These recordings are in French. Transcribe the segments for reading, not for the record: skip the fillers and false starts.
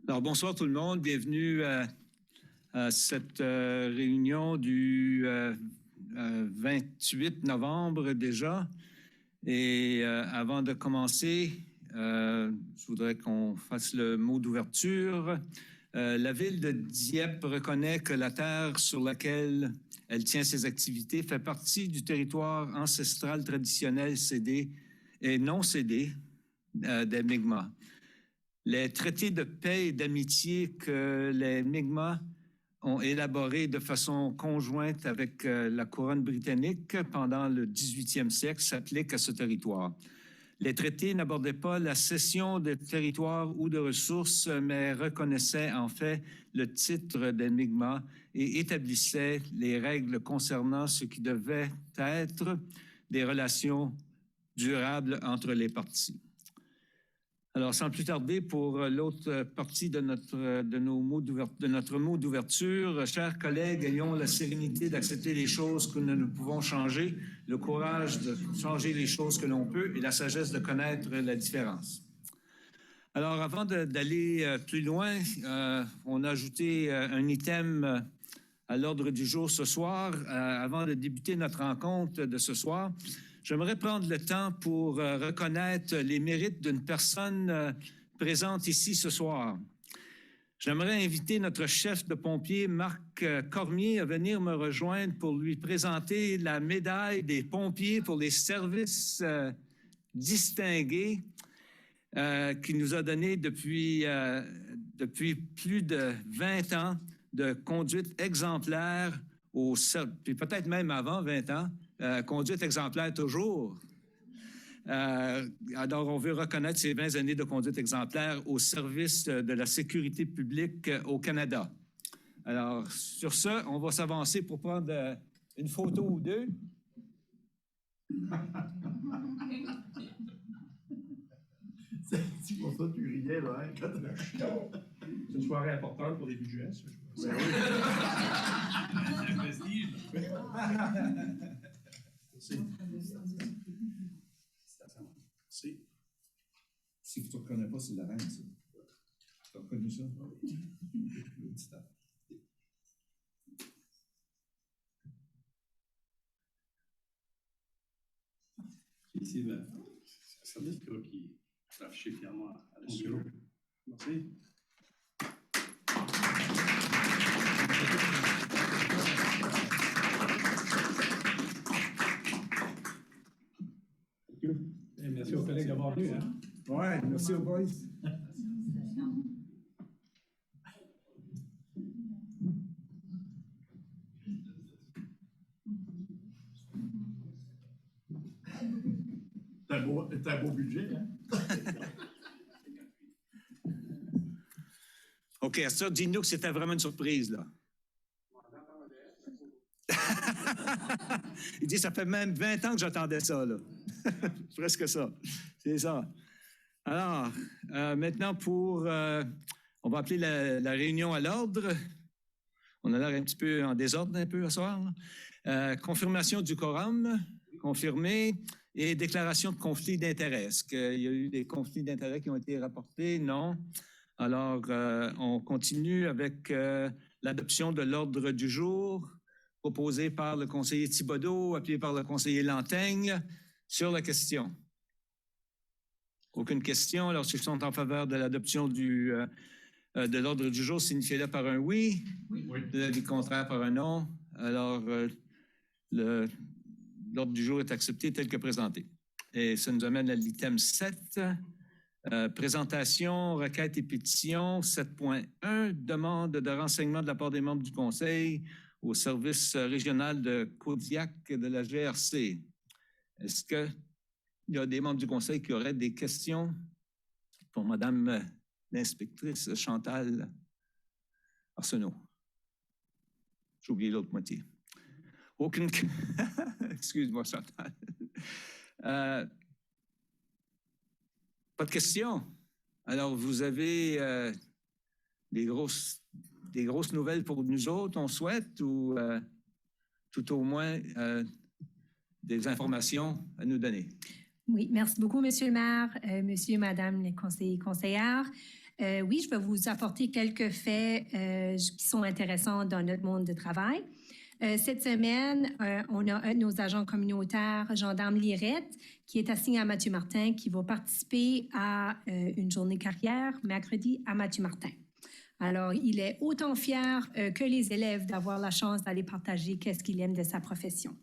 Alors, bonsoir tout le monde. Bienvenue à cette réunion du 28 novembre déjà. Et avant de commencer, je voudrais qu'on fasse le mot d'ouverture. La ville de Dieppe reconnaît que la terre sur laquelle elle tient ses activités fait partie du territoire ancestral traditionnel cédé et non cédé des Mi'kmaq. Les traités de paix et d'amitié que les Mi'kmaq ont élaborés de façon conjointe avec la couronne britannique pendant le 18e siècle s'appliquent à ce territoire. Les traités n'abordaient pas la cession de territoires ou de ressources, mais reconnaissaient en fait le titre des Mi'kmaq et établissaient les règles concernant ce qui devait être des relations durables entre les parties. Alors, sans plus tarder, pour l'autre partie de notre mot d'ouverture, chers collègues, ayons la sérénité d'accepter les choses que nous ne pouvons changer, le courage de changer les choses que l'on peut et la sagesse de connaître la différence. Alors, avant d'aller plus loin, on a ajouté un item à l'ordre du jour ce soir. Avant de débuter notre rencontre de ce soir, j'aimerais prendre le temps pour reconnaître les mérites d'une personne présente ici ce soir. J'aimerais inviter notre chef de pompiers, Marc Cormier, à venir me rejoindre pour lui présenter la médaille des pompiers pour les services distingués qu'il nous a donné depuis plus de 20 ans de conduite exemplaire, puis peut-être même avant 20 ans, conduite exemplaire toujours. Alors, on veut reconnaître ces 20 années de conduite exemplaire au service de la sécurité publique au Canada. Alors, sur ce, on va s'avancer pour prendre une photo ou deux. C'est pour ça que tu riais, là, hein, quand C'est une soirée importante pour les budgets, ça, je pense. Ben C'est un prestige. Merci. Si tu ne reconnais pas, c'est la reine, ça. Tu as reconnu ça? Ici, c'est un syndicat qui a affiché fièrement à la bureau. Merci. Et merci aux collègues d'avoir venu. Hein? Ouais, merci aux boys. T'as un beau budget, hein? OK, ça, dis-nous que c'était vraiment une surprise, là. Il dit, ça fait même 20 ans que j'attendais ça, là. Presque ça. C'est ça. Alors, maintenant, on va appeler la réunion à l'ordre. On a l'air un petit peu en désordre un peu ce soir. Confirmation du quorum, confirmé, et déclaration de conflit d'intérêts. Est-ce qu'il y a eu des conflits d'intérêts qui ont été rapportés? Non. Alors, on continue avec l'adoption de l'ordre du jour proposé par le conseiller Thibodeau, appuyé par le conseiller Lantaigne sur la question. Aucune question. Alors, ceux qui sont en faveur de l'adoption de l'ordre du jour, signifiez-le par un oui. Oui. De l'avis contraire par un non. Alors, l'ordre du jour est accepté tel que présenté. Et ça nous amène à l'item 7. Présentation, requête et pétition. 7.1. Demande de renseignement de la part des membres du Conseil au service régional de Kodiak de la GRC. Est-ce qu'il y a des membres du Conseil qui auraient des questions pour Madame l'inspectrice Chantal Arsenault? J'ai oublié l'autre moitié. Aucune... Excuse-moi, Chantal. Pas de questions? Alors, vous avez des grosses nouvelles pour nous autres, on souhaite, ou tout au moins des informations à nous donner? Oui, merci beaucoup, Monsieur le maire, Monsieur et Madame les conseillers et conseillères. Oui, je vais vous apporter quelques faits qui sont intéressants dans notre monde de travail. Cette semaine, on a un de nos agents communautaires, Gendarme Lirette, qui est assigné à Mathieu Martin, qui va participer à une journée carrière mercredi à Mathieu Martin. Alors, il est autant fier que les élèves d'avoir la chance d'aller partager qu'est-ce qu'il aime de sa profession.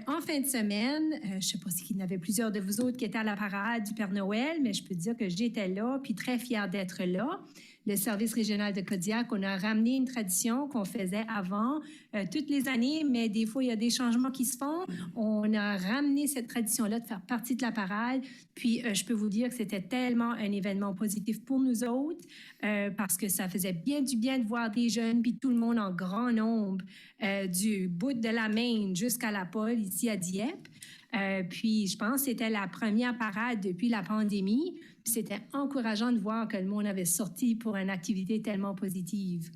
En fin de semaine, je ne sais pas s'il y en avait plusieurs de vous autres qui étaient à la parade du Père Noël, mais je peux dire que j'étais là, puis très fière d'être là. Le service régional de Kodiak, on a ramené une tradition qu'on faisait avant toutes les années, mais des fois, il y a des changements qui se font. On a ramené cette tradition-là de faire partie de la parade, puis je peux vous dire que c'était tellement un événement positif pour nous autres, parce que ça faisait bien du bien de voir des jeunes, puis tout le monde en grand nombre, du bout de la Maine jusqu'à la Pôle, ici à Dieppe. Puis, je pense que c'était la première parade depuis la pandémie. Puis, c'était encourageant de voir que le monde avait sorti pour une activité tellement positive.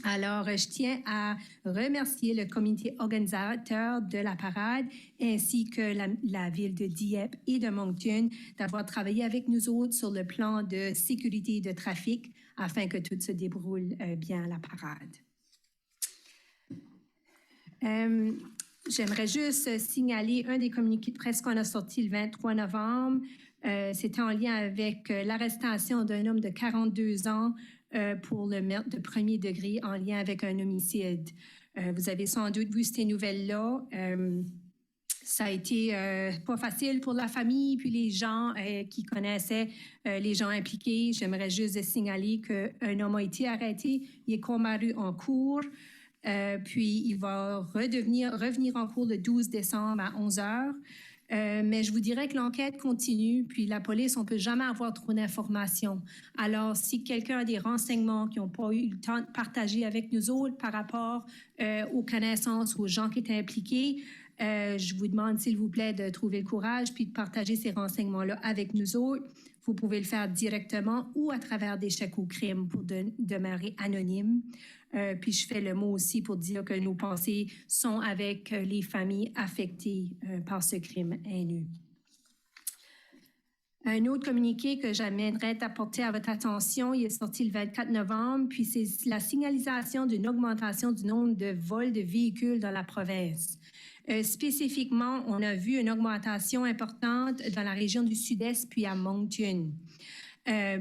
Alors, je tiens à remercier le comité organisateur de la parade ainsi que la ville de Dieppe et de Moncton d'avoir travaillé avec nous autres sur le plan de sécurité de trafic afin que tout se déroule bien à la parade. J'aimerais juste signaler un des communiqués de presse qu'on a sorti le 23 novembre. C'était en lien avec l'arrestation d'un homme de 42 ans pour le meurtre de premier degré en lien avec un homicide. Vous avez sans doute vu ces nouvelles-là. Ça a été pas facile pour la famille puis les gens qui connaissaient les gens impliqués. J'aimerais juste signaler qu'un homme a été arrêté. Il est comparu en cours. Puis, il va revenir en cours le 12 décembre à 11 heures. Mais je vous dirais que l'enquête continue, puis la police, on ne peut jamais avoir trop d'informations. Alors, si quelqu'un a des renseignements qui n'ont pas eu le temps de partager avec nous autres par rapport aux connaissances, aux gens qui étaient impliqués, je vous demande, s'il vous plaît, de trouver le courage puis de partager ces renseignements-là avec nous autres. Vous pouvez le faire directement ou à travers des chèques au crime pour demeurer anonyme. Puis je fais le mot aussi pour dire que nos pensées sont avec les familles affectées par ce crime haineux. Un autre communiqué que j'aimerais apporter à votre attention, il est sorti le 24 novembre, puis c'est la signalisation d'une augmentation du nombre de vols de véhicules dans la province. Spécifiquement, on a vu une augmentation importante dans la région du Sud-Est puis à Moncton.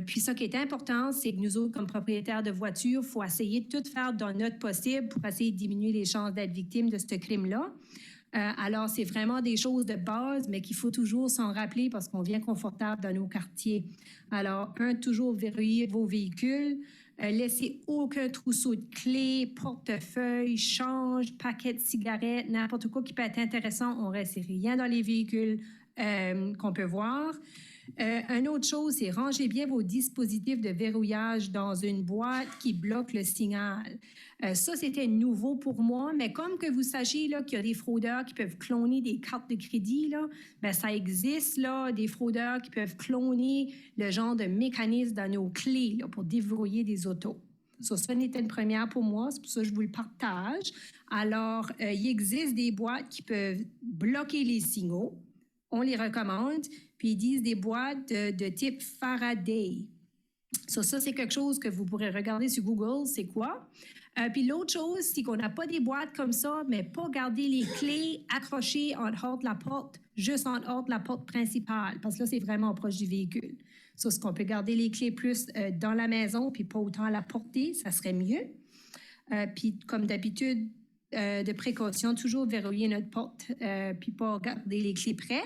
Puis ça qui est important, c'est que nous autres, comme propriétaires de voitures, il faut essayer de tout faire dans notre possible pour essayer de diminuer les chances d'être victime de ce crime-là. Alors, c'est vraiment des choses de base, mais qu'il faut toujours s'en rappeler parce qu'on vient confortable dans nos quartiers. Alors, toujours verrouiller vos véhicules. Laissez aucun trousseau de clés, portefeuille, change, paquet de cigarettes, n'importe quoi qui peut être intéressant. On ne laisse rien dans les véhicules qu'on peut voir. Une autre chose, c'est ranger bien vos dispositifs de verrouillage dans une boîte qui bloque le signal. Ça, c'était nouveau pour moi, mais comme que vous sachiez là, qu'il y a des fraudeurs qui peuvent cloner des cartes de crédit, là, bien, ça existe, là, des fraudeurs qui peuvent cloner le genre de mécanisme dans nos clés là, pour déverrouiller des autos. Ça n'était une première pour moi, c'est pour ça que je vous le partage. Alors, il existe des boîtes qui peuvent bloquer les signaux. On les recommande, puis ils disent des boîtes de type Faraday. Ça, c'est quelque chose que vous pourrez regarder sur Google, c'est quoi? Puis l'autre chose, c'est qu'on n'a pas des boîtes comme ça, mais pas garder les clés accrochées en haut de la porte, juste en haut de la porte principale, parce que là, c'est vraiment proche du véhicule. Ça, c'est qu'on peut garder les clés plus dans la maison, puis pas autant à la portée, ça serait mieux. Puis comme d'habitude, de précaution, toujours verrouiller notre porte, puis pas garder les clés près.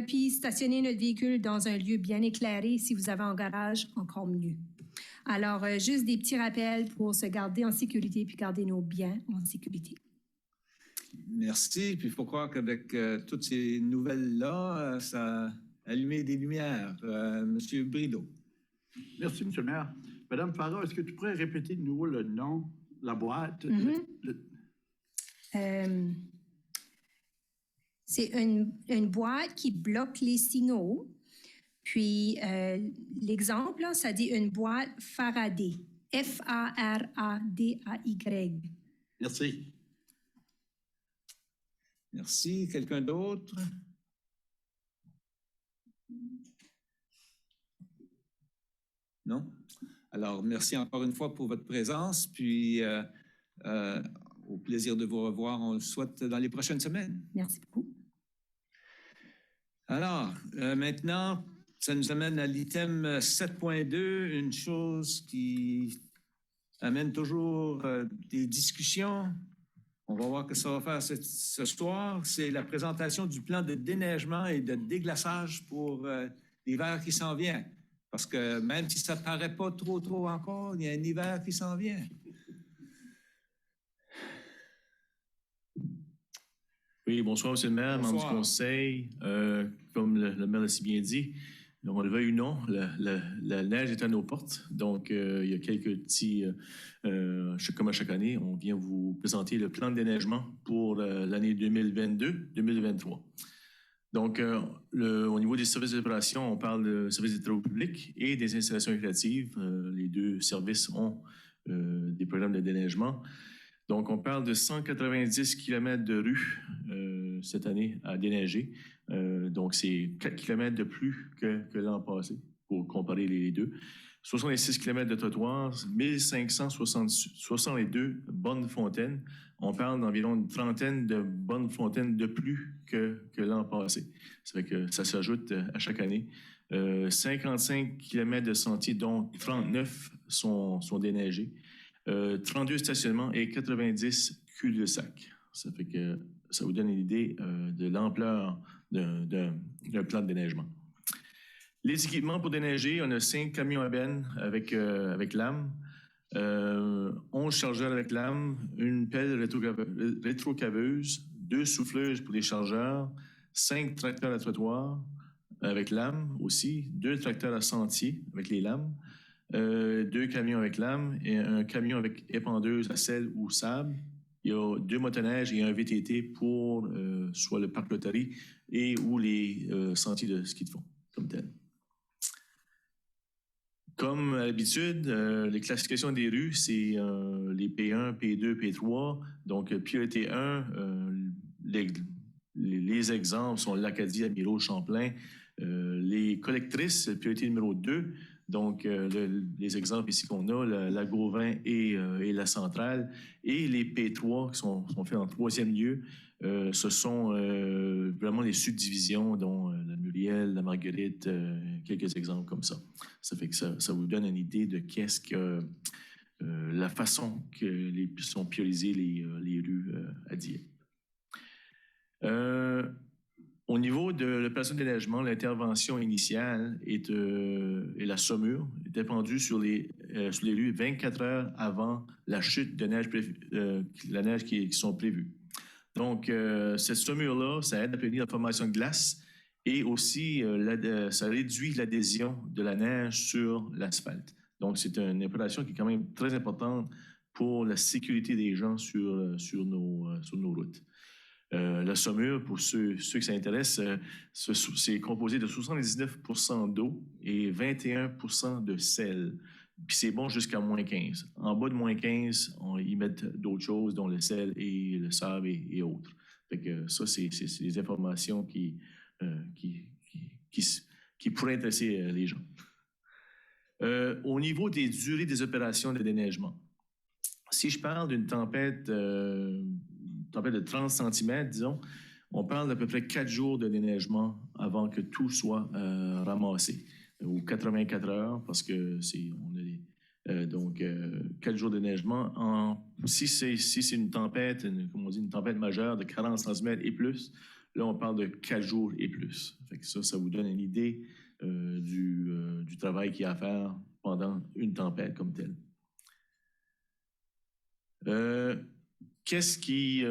Puis stationner notre véhicule dans un lieu bien éclairé. Si vous avez un garage, encore mieux. Alors, juste des petits rappels pour se garder en sécurité puis garder nos biens en sécurité. Merci. Puis il faut croire qu'avec toutes ces nouvelles-là, ça a allumé des lumières. Monsieur Brideau. Merci, M. le maire. Madame Farah, est-ce que tu pourrais répéter de nouveau le nom, la boîte? C'est une boîte qui bloque les signaux. Puis, l'exemple, là, ça dit une boîte Faraday. F-A-R-A-D-A-Y. Merci. Merci. Quelqu'un d'autre? Non? Alors, merci encore une fois pour votre présence, puis au plaisir de vous revoir, on le souhaite dans les prochaines semaines. Merci beaucoup. Alors, maintenant, ça nous amène à l'item 7.2, une chose qui amène toujours des discussions. On va voir ce que ça va faire ce soir. C'est la présentation du plan de déneigement et de déglaçage pour l'hiver qui s'en vient. Parce que même si ça ne paraît pas trop encore, il y a un hiver qui s'en vient. Oui, bonsoir, M. le maire, membre du conseil. Comme le maire l'a si bien dit, on le veuille ou non, la neige est à nos portes. Donc, il y a quelques petits, comme à chaque année, on vient vous présenter le plan de déneigement pour l'année 2022-2023. Donc, au niveau des services d'opération, on parle de services des travaux publics et des installations récréatives. Les deux services ont des programmes de déneigement. Donc, on parle de 190 km de rues cette année à déneiger. Donc, c'est 4 km de plus que l'an passé, pour comparer les deux. 66 km de trottoirs, 1562 bonnes fontaines. On parle d'environ une trentaine de bonnes fontaines de plus que l'an passé. Ça fait que ça s'ajoute à chaque année. 55 km de sentiers, dont 39 sont déneigés. 32 stationnements et 90 cul-de-sac. Ça fait que ça vous donne une idée de l'ampleur d'un plan de déneigement. Les équipements pour déneiger, on a 5 camions à benne avec lame, 11 chargeurs avec lame, une pelle rétrocaveuse, 2 souffleuses pour les chargeurs, 5 tracteurs à trottoir avec lame aussi, 2 tracteurs à sentier avec les lames, 2 camions avec lame et un camion avec épandeuse à sel ou sable. Il y a 2 motoneiges et un VTT pour soit le parc Lotterie et ou les sentiers de ski de fond comme tel. Comme à l'habitude, les classifications des rues, c'est les P1, P2, P3. Donc, priorité 1, les exemples sont l'Acadie, Amiraux, Champlain. Les collectrices, priorité numéro 2. Donc, les exemples ici qu'on a, la Gauvin et la Centrale. Et les P3 qui sont faits en 3e lieu, ce sont vraiment les subdivisions, dont la Muriel, la Marguerite, quelques exemples comme ça. Ça fait que ça vous donne une idée de qu'est-ce que la façon que sont priorisées les rues à Dieppe. Au niveau de l'opération de déneigement, l'intervention initiale et la saumure est dépendue sur les rues 24 heures avant la chute de neige, la neige qui sont prévues. Donc, cette saumure-là, ça aide à prévenir la formation de glace et aussi ça réduit l'adhésion de la neige sur l'asphalte. Donc, c'est une opération qui est quand même très importante pour la sécurité des gens sur nos routes. La saumure, pour ceux que ça intéresse, c'est composé de 79% d'eau et 21% de sel. Puis c'est bon jusqu'à moins 15. En bas de moins 15, ils mettent d'autres choses, dont le sel et le sable et autres. Fait que ça, c'est des informations qui pourraient intéresser les gens. Au niveau des durées des opérations de déneigement, si je parle d'une tempête de 30 cm, disons, on parle d'à peu près 4 jours de déneigement avant que tout soit ramassé, ou 84 heures, parce que donc 4 jours de déneigement. Si c'est une tempête, comme on dit, une tempête majeure de 40 cm et plus, là, on parle de 4 jours et plus. Fait que ça vous donne une idée du travail qu'il y a à faire pendant une tempête comme telle. Qu'est-ce qui est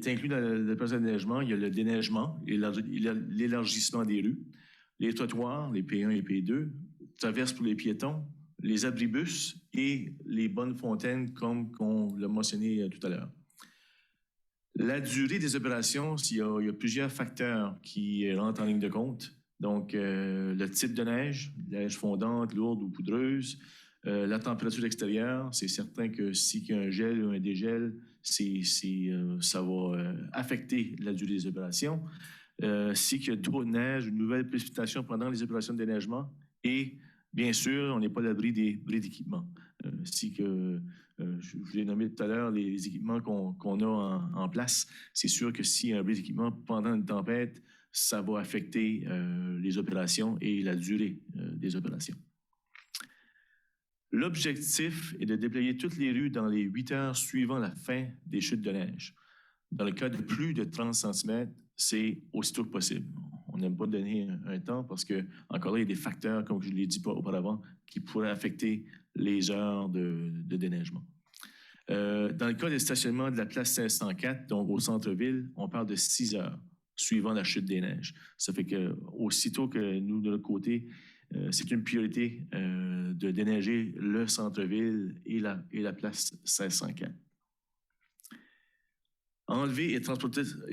inclus dans le processus de déneigement? Il y a le déneigement, l'élargissement des rues, les trottoirs, les P1 et P2, traverses pour les piétons, les abribus et les bonnes fontaines, comme on l'a mentionné tout à l'heure. La durée des opérations, il y a plusieurs facteurs qui rentrent en ligne de compte. Donc, le type de neige fondante, lourde ou poudreuse, la température extérieure, c'est certain que s'il y a un gel ou un dégel, ça va affecter la durée des opérations. si il y a trop de neige, une nouvelle précipitation pendant les opérations de déneigement. Et bien sûr, on n'est pas à l'abri des bris d'équipement. Je vous l'ai nommé tout à l'heure, les équipements qu'on a en place, c'est sûr que s'il y a un bris d'équipement pendant une tempête, ça va affecter les opérations et la durée des opérations. L'objectif est de déblayer toutes les rues dans les 8 heures suivant la fin des chutes de neige. Dans le cas de plus de 30 cm, c'est aussitôt que possible. On n'aime pas donner un temps parce que, encore là, il y a des facteurs, comme je l'ai dit auparavant, qui pourraient affecter les heures de déneigement. Dans le cas des stationnements de la place 1504, donc au centre-ville, on parle de 6 heures suivant la chute des neiges. Ça fait que, aussitôt que nous, de notre côté, c'est une priorité de déneiger le centre-ville et la place 1604. Enlever et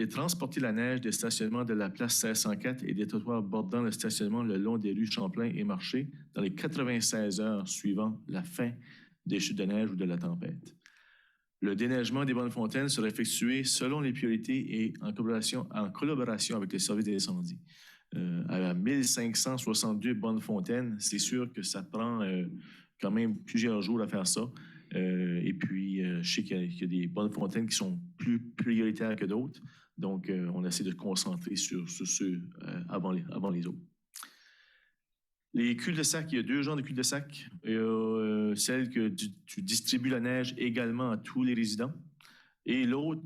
transporter la neige des stationnements de la place 1604 et des trottoirs bordant le stationnement le long des rues Champlain et Marché dans les 96 heures suivant la fin des chutes de neige ou de la tempête. Le déneigement des Bonnes-Fontaines sera effectué selon les priorités et en collaboration avec les services d'incendie. À 1562 Bonnes-Fontaines, c'est sûr que ça prend quand même plusieurs jours à faire ça. Et puis, je sais qu'il y a des Bonnes-Fontaines qui sont plus prioritaires que d'autres. Donc, on essaie de se concentrer sur ceux avant les autres. Les cul-de-sac, il y a 2 genres de cul-de-sac. Il y a celle que tu distribues la neige également à tous les résidents. Et l'autre,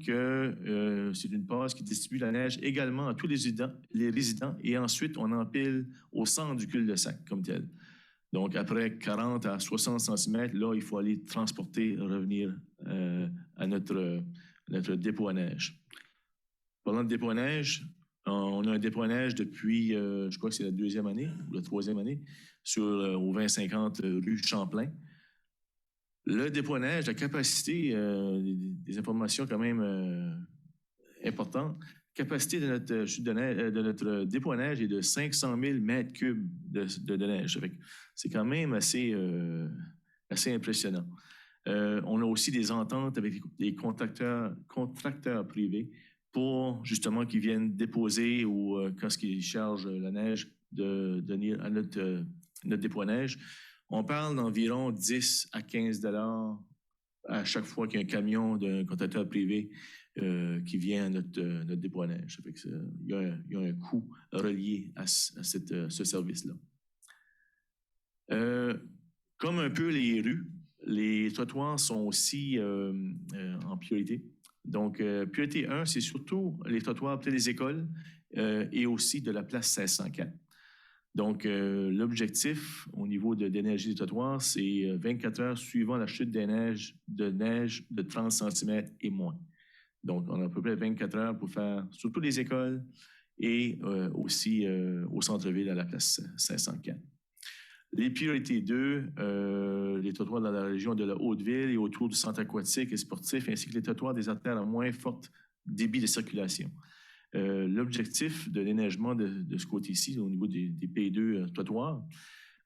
c'est une passe qui distribue la neige également à tous les résidents. Et ensuite, on empile au centre du cul-de-sac comme tel. Donc, après 40 à 60 cm, là, il faut aller transporter, revenir à notre dépôt à neige. Parlant de dépôt à neige, on a un dépôt à neige depuis, je crois que c'est la 2e année ou la 3e année, au 2050 rue Champlain. Le dépôt à neige, la capacité, des informations quand même importantes, capacité de notre dépôt à neige est de 500 000 mètres cubes de neige. C'est quand même assez impressionnant. On a aussi des ententes avec des contracteurs privés pour justement qu'ils viennent déposer ou quand ils chargent la neige de venir à notre dépôt à neige. On parle d'environ 10 à 15 $ à chaque fois qu'il y a un camion d'un contracteur privé qui vient à notre dépôt à neige. Ça fait que il y a un coût relié à ce service-là. Comme un peu les rues, les trottoirs sont aussi en priorité. Donc, priorité 1, c'est surtout les trottoirs près des écoles et aussi de la place 1604. Donc, l'objectif au niveau de déneiger les trottoirs, c'est 24 heures suivant la chute des neiges de 30 cm et moins. Donc, on a à peu près 24 heures pour faire surtout les écoles et aussi au centre-ville à la place 1604. Les priorités 2, les trottoirs dans la région de la Haute-Ville et autour du centre aquatique et sportif, ainsi que les trottoirs des artères à moins fort débit de circulation. L'objectif de déneigement de ce côté-ci, au niveau des P2 trottoirs,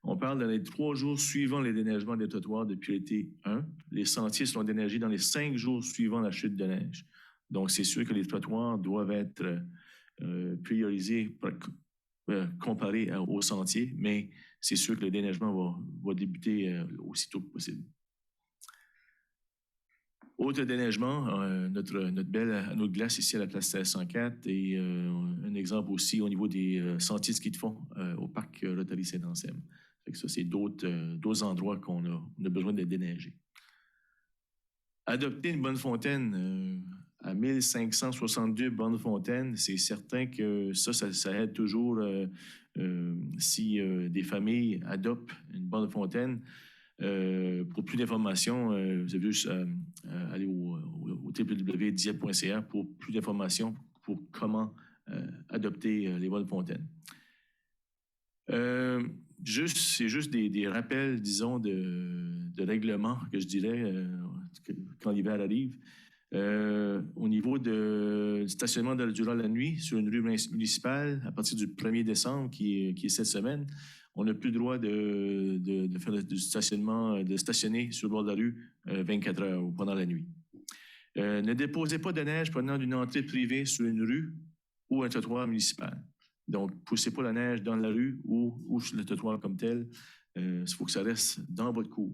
on parle dans les 3 jours suivant les déneigements des trottoirs de priorité 1. Les sentiers seront déneigés dans les 5 jours suivant la chute de neige. Donc, c'est sûr que les trottoirs doivent être priorisés comparés aux sentiers, mais c'est sûr que le déneigement va débuter aussitôt que possible. Autre déneigement, notre belle anneau de glace ici à la place 1604 et un exemple aussi au niveau des sentiers de ski de fond au parc Rotary Saint-Anselme. Ça, c'est d'autres endroits qu'on a besoin de déneiger. Adopter une Bonne-Fontaine à 1562 Bonne-Fontaine, c'est certain que ça aide toujours si des familles adoptent une Bonne-Fontaine. Pour plus d'informations, vous avez juste aller au www.diep.ca pour plus d'informations pour comment adopter les Bonnes-Fontaines. C'est juste des rappels, disons, de règlement que je dirais quand l'hiver arrive. Au niveau du stationnement durant la nuit sur une rue municipale, à partir du 1er décembre, qui est cette semaine, on n'a plus le droit de faire du stationnement, de stationner sur le bord de la rue 24 heures ou pendant la nuit. Ne déposez pas de neige provenant d'une entrée privée sur une rue ou un trottoir municipal. Donc, poussez pas la neige dans la rue ou sur le trottoir comme tel. Il faut que ça reste dans votre cour.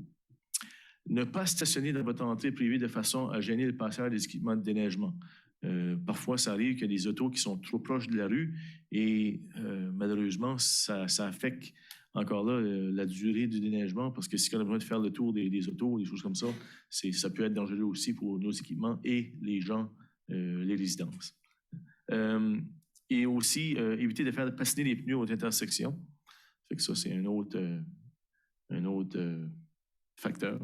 Ne pas stationner dans votre entrée privée de façon à gêner le passage des équipements de déneigement. Parfois, ça arrive qu'il y a des autos qui sont trop proches de la rue et malheureusement, ça affecte encore là la durée du déneigement parce que si on a besoin de faire le tour des autos, des choses comme ça, ça peut être dangereux aussi pour nos équipements et les gens, les résidences. Et aussi, éviter de faire patiner les pneus aux intersections. Fait que ça, c'est un autre facteur.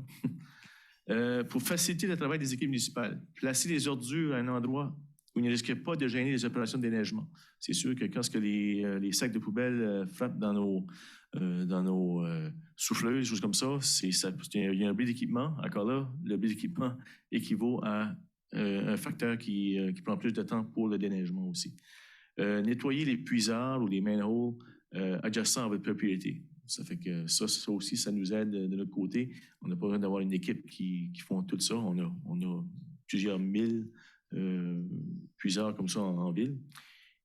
Pour faciliter le travail des équipes municipales, placer les ordures à un endroit où il ne risque pas de gêner les opérations de déneigement. C'est sûr que quand les sacs de poubelle frappent dans nos souffleuses, des choses comme ça, il y a un bris d'équipement. Encore là, le bris d'équipement équivaut à un facteur qui prend plus de temps pour le déneigement aussi. Nettoyer les puisards ou les manholes adjacents à votre propriété. Ça fait que ça aussi, ça nous aide de notre côté. On n'a pas besoin d'avoir une équipe qui font tout ça. On a plusieurs mille puisards comme ça en ville.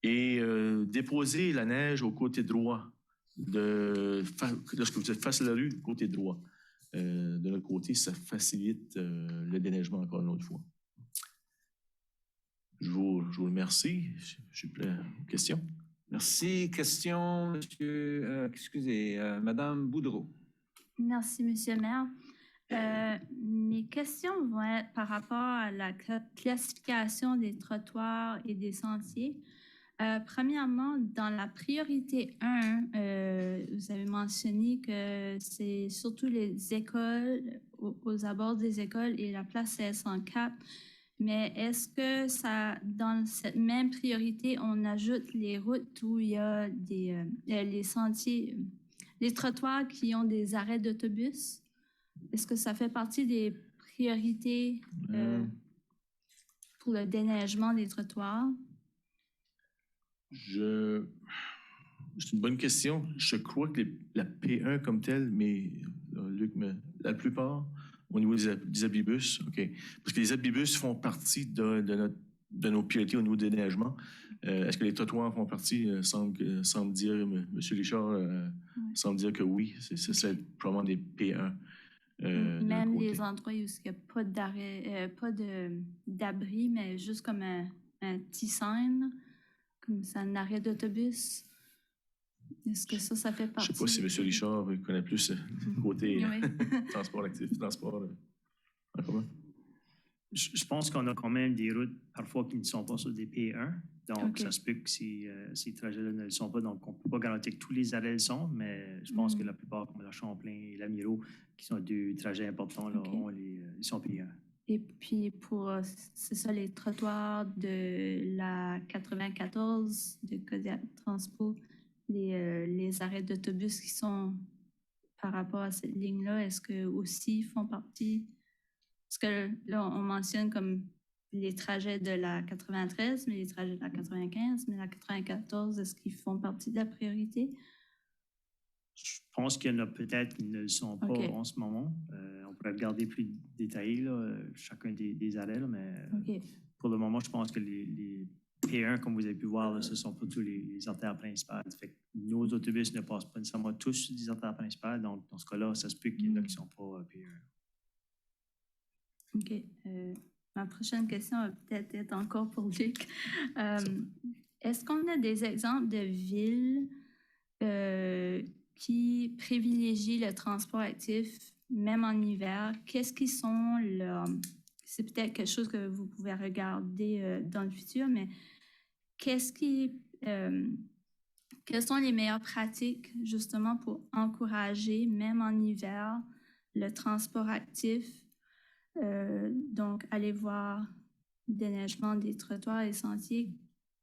Et déposer la neige au côté droit. Lorsque vous êtes face à la rue, côté droit. De notre côté, ça facilite le déneigement encore une autre fois. Je vous remercie. Je suis prêt aux questions. Merci. Question, monsieur, Madame Boudreau. Merci, Monsieur le maire. Mes questions vont être par rapport à la classification des trottoirs et des sentiers. Premièrement, dans la priorité 1, vous avez mentionné que c'est surtout les écoles, aux abords des écoles et la place CS104. Mais est-ce que dans cette même priorité, on ajoute les routes où il y a les sentiers, les trottoirs qui ont des arrêts d'autobus? Est-ce que ça fait partie des priorités pour le déneigement des trottoirs? C'est une bonne question. Je crois que la P1 comme telle, mais Luc, la plupart, au niveau des abribus, OK. Parce que les abribus font partie de nos priorités au niveau du déneigement. Est-ce que les trottoirs font partie? Semble dire, M. Richard, semble dire que oui. C'est probablement des P1. Même les endroits où il n'y a pas d'arrêt, pas d'abri, mais juste comme un petit sign, comme c'est un arrêt d'autobus. Est-ce que ça fait partie? Je ne sais pas si M. Richard connaît plus le côté transport actif, transport en commun. Je pense qu'on a quand même des routes parfois qui ne sont pas sur des P1. Donc, ça se peut que ces trajets-là ne le sont pas. Donc, on ne peut pas garantir que tous les arrêts le sont, mais je pense que la plupart, comme la Champlain et la Miro, qui sont deux trajets importants, là, ils sont P1. Et puis, c'est ça, les trottoirs de la 94 de Kodiak Transpo, les arrêts d'autobus qui sont par rapport à cette ligne-là, est-ce que aussi font partie? Parce que là, on mentionne comme les trajets de la 93, mais les trajets de la 95, mais la 94, est-ce qu'ils font partie de la priorité? Je pense qu'il y en a peut-être qui ne le sont pas en ce moment. On pourrait regarder plus détaillé, là, chacun des arrêts, là, mais pour le moment, je pense que les P1, comme vous avez pu voir, là, ce sont pas tous les artères principales. Fait que nos autobus ne passent pas nécessairement tous sur des artères principales. Donc, dans ce cas-là, ça se peut qu'il y en a qui ne sont pas P1. OK. Ma prochaine question va peut-être être encore pour Luc. Est-ce qu'on a des exemples de villes qui privilégient le transport actif, même en hiver? Qu'est-ce qui sont c'est peut-être quelque chose que vous pouvez regarder dans le futur, mais quelles sont les meilleures pratiques justement pour encourager, même en hiver, le transport actif? Donc, aller voir le déneigement des trottoirs et sentiers.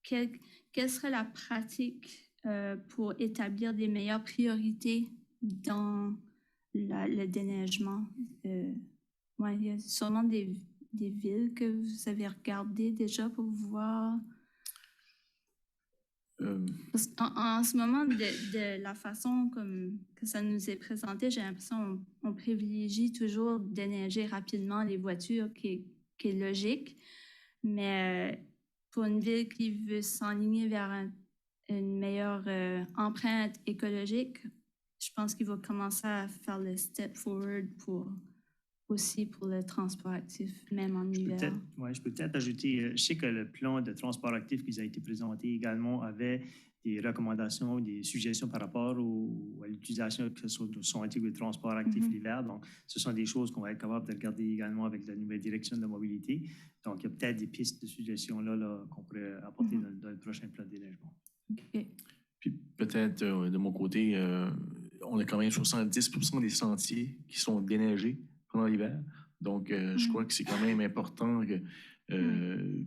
Quelle serait la pratique pour établir des meilleures priorités dans le déneigement? Il y a sûrement des villes que vous avez regardées déjà pour voir. Parce qu'en ce moment, de la façon que ça nous est présenté, j'ai l'impression qu'on privilégie toujours déneiger rapidement les voitures, qui est logique. Mais pour une ville qui veut s'enligner vers une meilleure empreinte écologique, je pense qu'il va commencer à faire le step forward aussi pour le transport actif, même en hiver. Je peux peut-être ajouter, je sais que le plan de transport actif qui a été présenté également avait des recommandations, des suggestions par rapport à l'utilisation que sont de transport actif l'hiver. Donc, ce sont des choses qu'on va être capable de regarder également avec la nouvelle direction de la mobilité. Donc, il y a peut-être des pistes de suggestions là qu'on pourrait apporter dans le prochain plan de déneigement. Okay. Puis peut-être de mon côté, on a quand même 70% des sentiers qui sont déneigés pendant l'hiver. Donc, je crois que c'est quand même important que.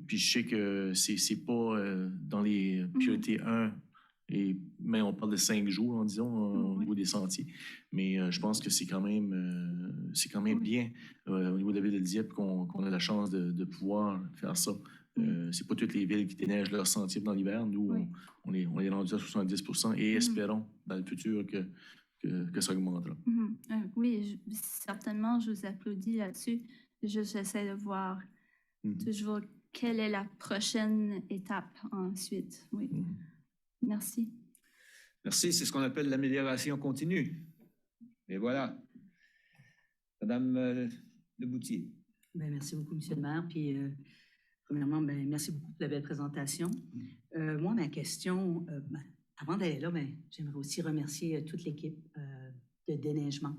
Puis je sais que c'est pas dans les priorités 1, mais on parle de 5 jours, disons, au niveau des sentiers. Mais je pense que c'est quand même bien au niveau de la ville de Dieppe qu'on a la chance de pouvoir faire ça. C'est pas toutes les villes qui déneigent leurs sentiers dans l'hiver. Nous, on est rendu à 70% et espérons dans le futur que ça augmentera. Oui, certainement, je vous applaudis là-dessus. J'essaie de voir toujours quelle est la prochaine étape ensuite. Oui. Merci. Merci. C'est ce qu'on appelle l'amélioration continue. Et voilà. Madame Leboutier. Bien, merci beaucoup, M. le maire. Puis, premièrement, merci beaucoup pour la belle présentation. Moi, ma question, avant d'aller là, j'aimerais aussi remercier toute l'équipe de déneigement.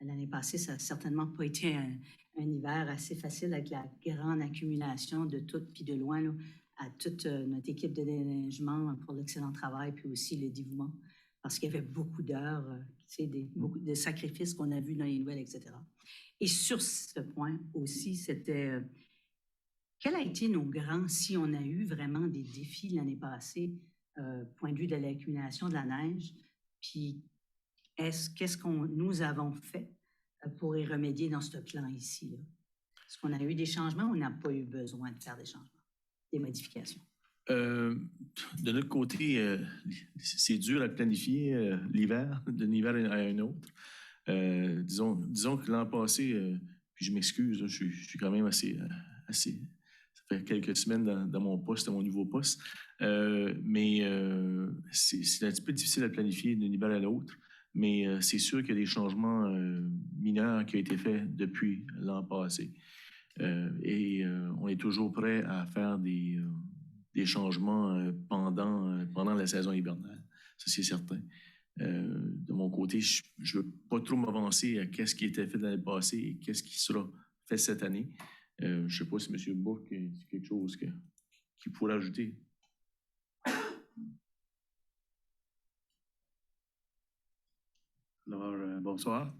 L'année passée, ça n'a certainement pas été un hiver assez facile avec la grande accumulation de tout, puis de loin, là, à toute notre équipe de déneigement pour l'excellent travail, puis aussi le dévouement, parce qu'il y avait beaucoup d'heures, beaucoup de sacrifices qu'on a vus dans les nouvelles, etc. Et sur ce point aussi, c'était quel a été nos grands, si on a eu vraiment des défis l'année passée, point de vue de l'accumulation de la neige, puis qu'est-ce que nous avons fait pour y remédier dans ce plan ici, là? Est-ce qu'on a eu des changements ou on n'a pas eu besoin de faire des changements, des modifications? De notre côté, c'est dur à planifier l'hiver, d'un hiver à un autre. Disons que l'an passé, puis je m'excuse, je suis quand même assez. Ça fait quelques semaines dans mon poste, dans mon nouveau poste. Mais c'est un petit peu difficile à planifier d'un hiver à l'autre. Mais c'est sûr qu'il y a des changements mineurs qui ont été faits depuis l'an passé. Et on est toujours prêt à faire des changements pendant la saison hivernale. Ça, c'est certain. De mon côté, je ne veux pas trop m'avancer à qu'est-ce qui était fait l'année passée et qu'est-ce qui sera fait cette année. Je ne sais pas si M. Bourque a quelque chose qu'il pourrait ajouter. Alors, bonsoir.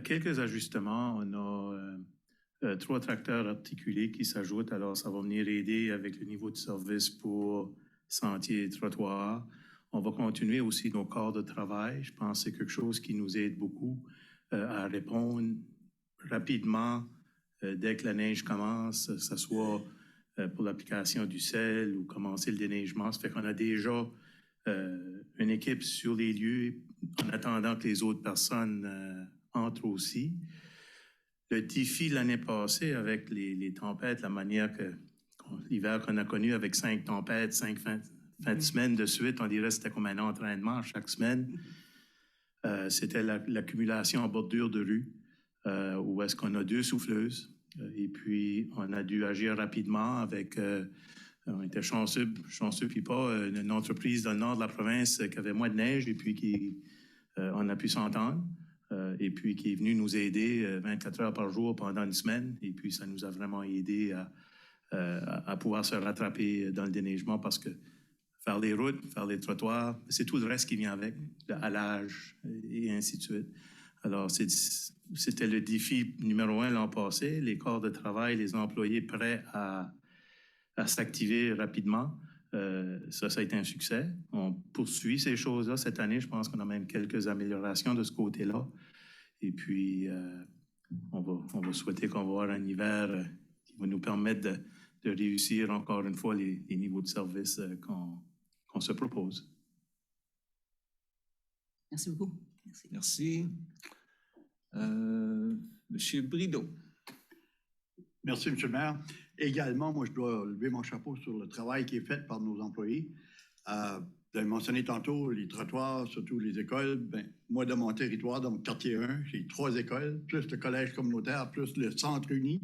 Quelques ajustements. On a 3 tracteurs articulés qui s'ajoutent. Alors, ça va venir aider avec le niveau de service pour sentiers et trottoirs. On va continuer aussi nos corps de travail. Je pense que c'est quelque chose qui nous aide beaucoup à répondre rapidement dès que la neige commence, que ce soit pour l'application du sel ou commencer le déneigement. Ça fait qu'on a déjà une équipe sur les lieux en attendant que les autres personnes entrent aussi. Le défi de l'année passée avec les tempêtes, la manière l'hiver qu'on a connu avec 5 tempêtes, 5 fins de semaine de suite, on dirait que c'était comme un entraînement chaque semaine. C'était l'accumulation en bordure de rue, où est-ce qu'on a 2 souffleuses. Et puis, on a dû agir rapidement avec... on était chanceux puis pas, une entreprise dans le nord de la province qui avait moins de neige et puis on a pu s'entendre. Et puis qui est venu nous aider 24 heures par jour pendant une semaine. Et puis, ça nous a vraiment aidé à pouvoir se rattraper dans le déneigement parce que faire les routes, faire les trottoirs, c'est tout le reste qui vient avec, le halage et ainsi de suite. Alors, c'était le défi numéro 1 l'an passé, les corps de travail, les employés prêts à s'activer rapidement. Ça a été un succès. On poursuit ces choses-là cette année. Je pense qu'on a même quelques améliorations de ce côté-là. Et puis, on va souhaiter qu'on va avoir un hiver qui va nous permettre de réussir encore une fois les niveaux de service qu'on se propose. Merci beaucoup. Merci. Monsieur Brideau. Merci, M. le maire. Également, moi, je dois lever mon chapeau sur le travail qui est fait par nos employés. Vous avez mentionné tantôt les trottoirs, surtout les écoles. Ben, moi, dans mon territoire, dans mon quartier 1, j'ai 3 écoles, plus le collège communautaire, plus le centre uni.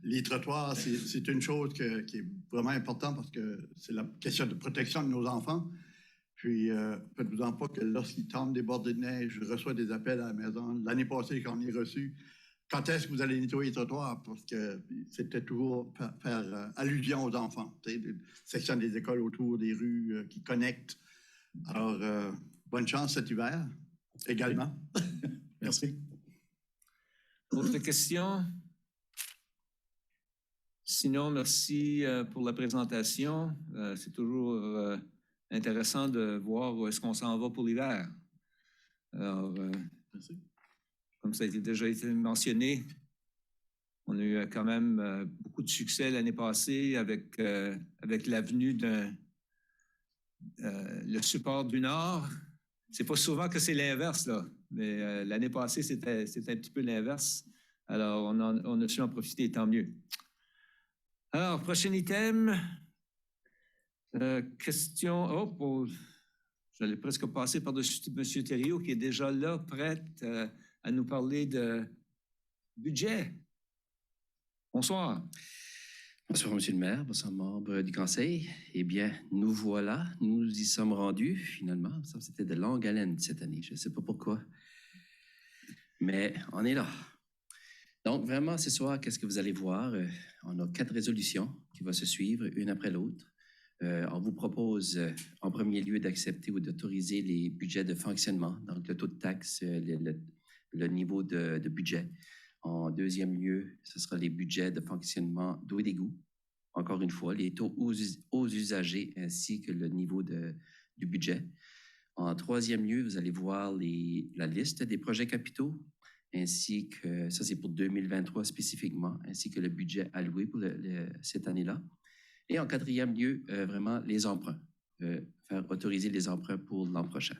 Les trottoirs, c'est une chose qui est vraiment importante parce que c'est la question de protection de nos enfants. Puis, faites-vous-en pas que lorsqu'ils tombent des bordées de neige, je reçois des appels à la maison. L'année passée, j'en ai reçu. Quand est-ce que vous allez nettoyer les trottoirs? Parce que c'était toujours faire allusion aux enfants. Section des écoles autour des rues qui connectent. Alors, bonne chance cet hiver également. Merci. Autre question? Sinon, merci pour la présentation. C'est toujours intéressant de voir où est-ce qu'on s'en va pour l'hiver. Alors, Merci. comme ça a déjà été mentionné, on a eu quand même beaucoup de succès l'année passée avec l'avenue le support du Nord. C'est pas souvent que c'est l'inverse, là, mais l'année passée, c'était un petit peu l'inverse. Alors, on a su en profiter, tant mieux. Alors, prochain item. Question. J'allais presque passer par-dessus M. Thériault, qui est déjà là, prêt à nous parler de budget. Bonsoir. Bonsoir, Monsieur le maire, bonsoir, membres du conseil. Eh bien, nous voilà, nous y sommes rendus, finalement. C'était de longue haleine cette année, je ne sais pas pourquoi. Mais on est là. Donc, vraiment, ce soir, qu'est-ce que vous allez voir? On a 4 résolutions qui vont se suivre, une après l'autre. On vous propose, en premier lieu, d'accepter ou d'autoriser les budgets de fonctionnement, donc le taux de taxe, le niveau de budget. En deuxième lieu, ce sera les budgets de fonctionnement d'eau et d'égout. Encore une fois, les taux aux usagers ainsi que le niveau du budget. En troisième lieu, vous allez voir la liste des projets capitaux, ainsi que, ça c'est pour 2023 spécifiquement, ainsi que le budget alloué pour cette année-là. Et en quatrième lieu, vraiment les emprunts, faire autoriser les emprunts pour l'an prochain.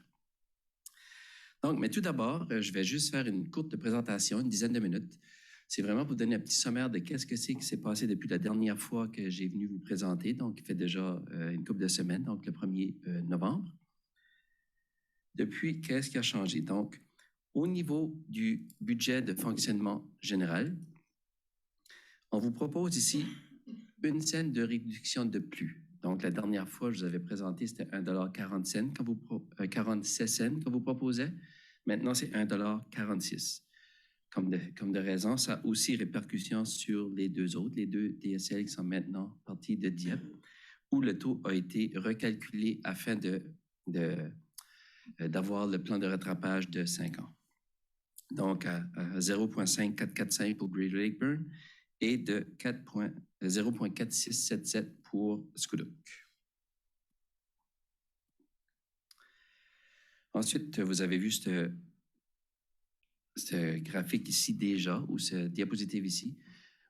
Donc, mais tout d'abord, je vais juste faire une courte présentation, une dizaine de minutes. C'est vraiment pour donner un petit sommaire de qu'est-ce que c'est qui s'est passé depuis la dernière fois que j'ai venu vous présenter. Donc, il fait déjà une couple de semaines, donc le 1er novembre. Depuis, qu'est-ce qui a changé? Donc, au niveau du budget de fonctionnement général, on vous propose ici une cent de réduction de plus. Donc, la dernière fois, je vous avais présenté, c'était 1,47 $ 47 cents qu'on vous proposait. Maintenant, c'est 1,46 $. Comme de raison, ça a aussi répercussion sur les deux autres, les 2 DSL qui sont maintenant partis de Dieppe, où le taux a été recalculé afin d'avoir le plan de rattrapage de 5 ans. Donc, à 0,5445 pour Greater Lakeburn et de 0,4677 pour Scoudouc. Ensuite, vous avez vu ce graphique ici déjà, ou ce diapositive ici,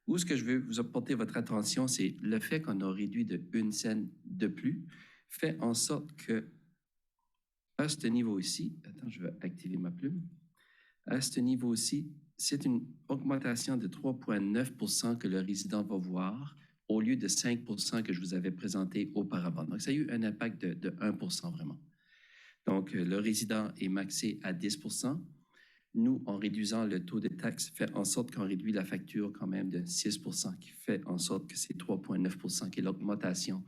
où ce que je veux vous apporter votre attention, c'est le fait qu'on a réduit de 1 cent de plus, fait en sorte que, à ce niveau ici, attends, je vais activer ma plume, à ce niveau ici, c'est une augmentation de 3,9 % que le résident va voir, au lieu de 5 % que je vous avais présenté auparavant. Donc, ça a eu un impact de 1 % vraiment. Donc, le résident est maxé à 10 %. Nous, en réduisant le taux de taxe, fait en sorte qu'on réduit la facture quand même de 6 %, qui fait en sorte que c'est 3,9 % qui est l'augmentation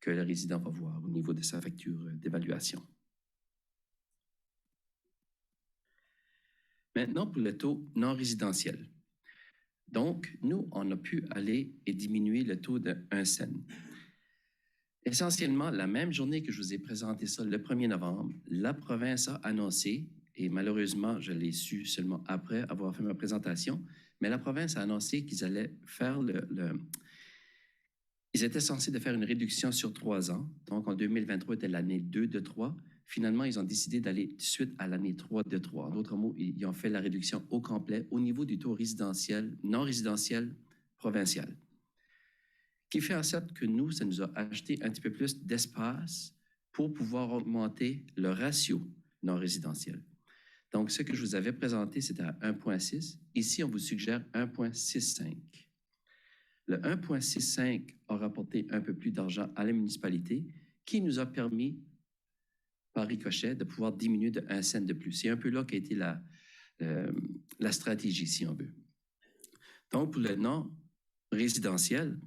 que le résident va voir au niveau de sa facture d'évaluation. Maintenant, pour le taux non résidentiel. Donc, nous, on a pu aller et diminuer le taux de 1 cent. Essentiellement, la même journée que je vous ai présenté ça, le 1er novembre, la province a annoncé, et malheureusement, je l'ai su seulement après avoir fait ma présentation, mais la province a annoncé qu'ils allaient faire Ils étaient censés de faire une réduction sur 3 ans. Donc, en 2023, était l'année 2 de 3. Finalement, ils ont décidé d'aller tout de suite à l'année 3 de 3. En d'autres mots, ils ont fait la réduction au complet au niveau du taux résidentiel, non résidentiel, provincial. Qui fait en sorte que nous, ça nous a acheté un petit peu plus d'espace pour pouvoir augmenter le ratio non résidentiel. Donc, ce que je vous avais présenté, c'était à 1,6. Ici, on vous suggère 1,65. Le 1,65 a rapporté un peu plus d'argent à la municipalité, qui nous a permis, par ricochet, de pouvoir diminuer de 1 cent de plus. C'est un peu là qu'a été la stratégie, si on veut. Donc, pour le non-résidentiel,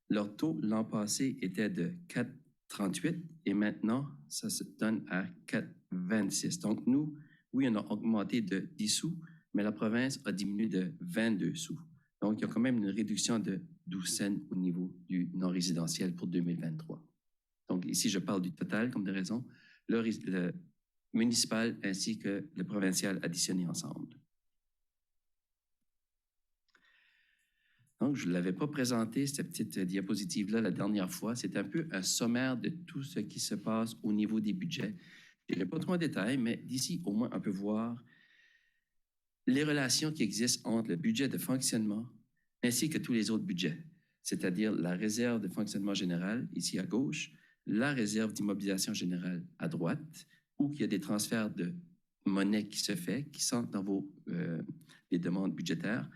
leur taux l'an passé était de 4,38 et maintenant, ça se donne à 4,26. Donc, nous, oui, on a augmenté de 10 sous, mais la province a diminué de 22 sous. Donc, il y a quand même une réduction de 12 cents au niveau du non-résidentiel pour 2023. Donc, ici, je parle du total comme de raison, le municipal ainsi que le provincial additionnés ensemble. Donc, je ne l'avais pas présenté, cette petite diapositive-là, la dernière fois. C'est un peu un sommaire de tout ce qui se passe au niveau des budgets. Je n'irai pas trop en détail, mais d'ici, au moins, on peut voir les relations qui existent entre le budget de fonctionnement ainsi que tous les autres budgets, c'est-à-dire la réserve de fonctionnement général, ici à gauche, la réserve d'immobilisation générale à droite, où il y a des transferts de monnaie qui se fait, qui sont dans les demandes budgétaires,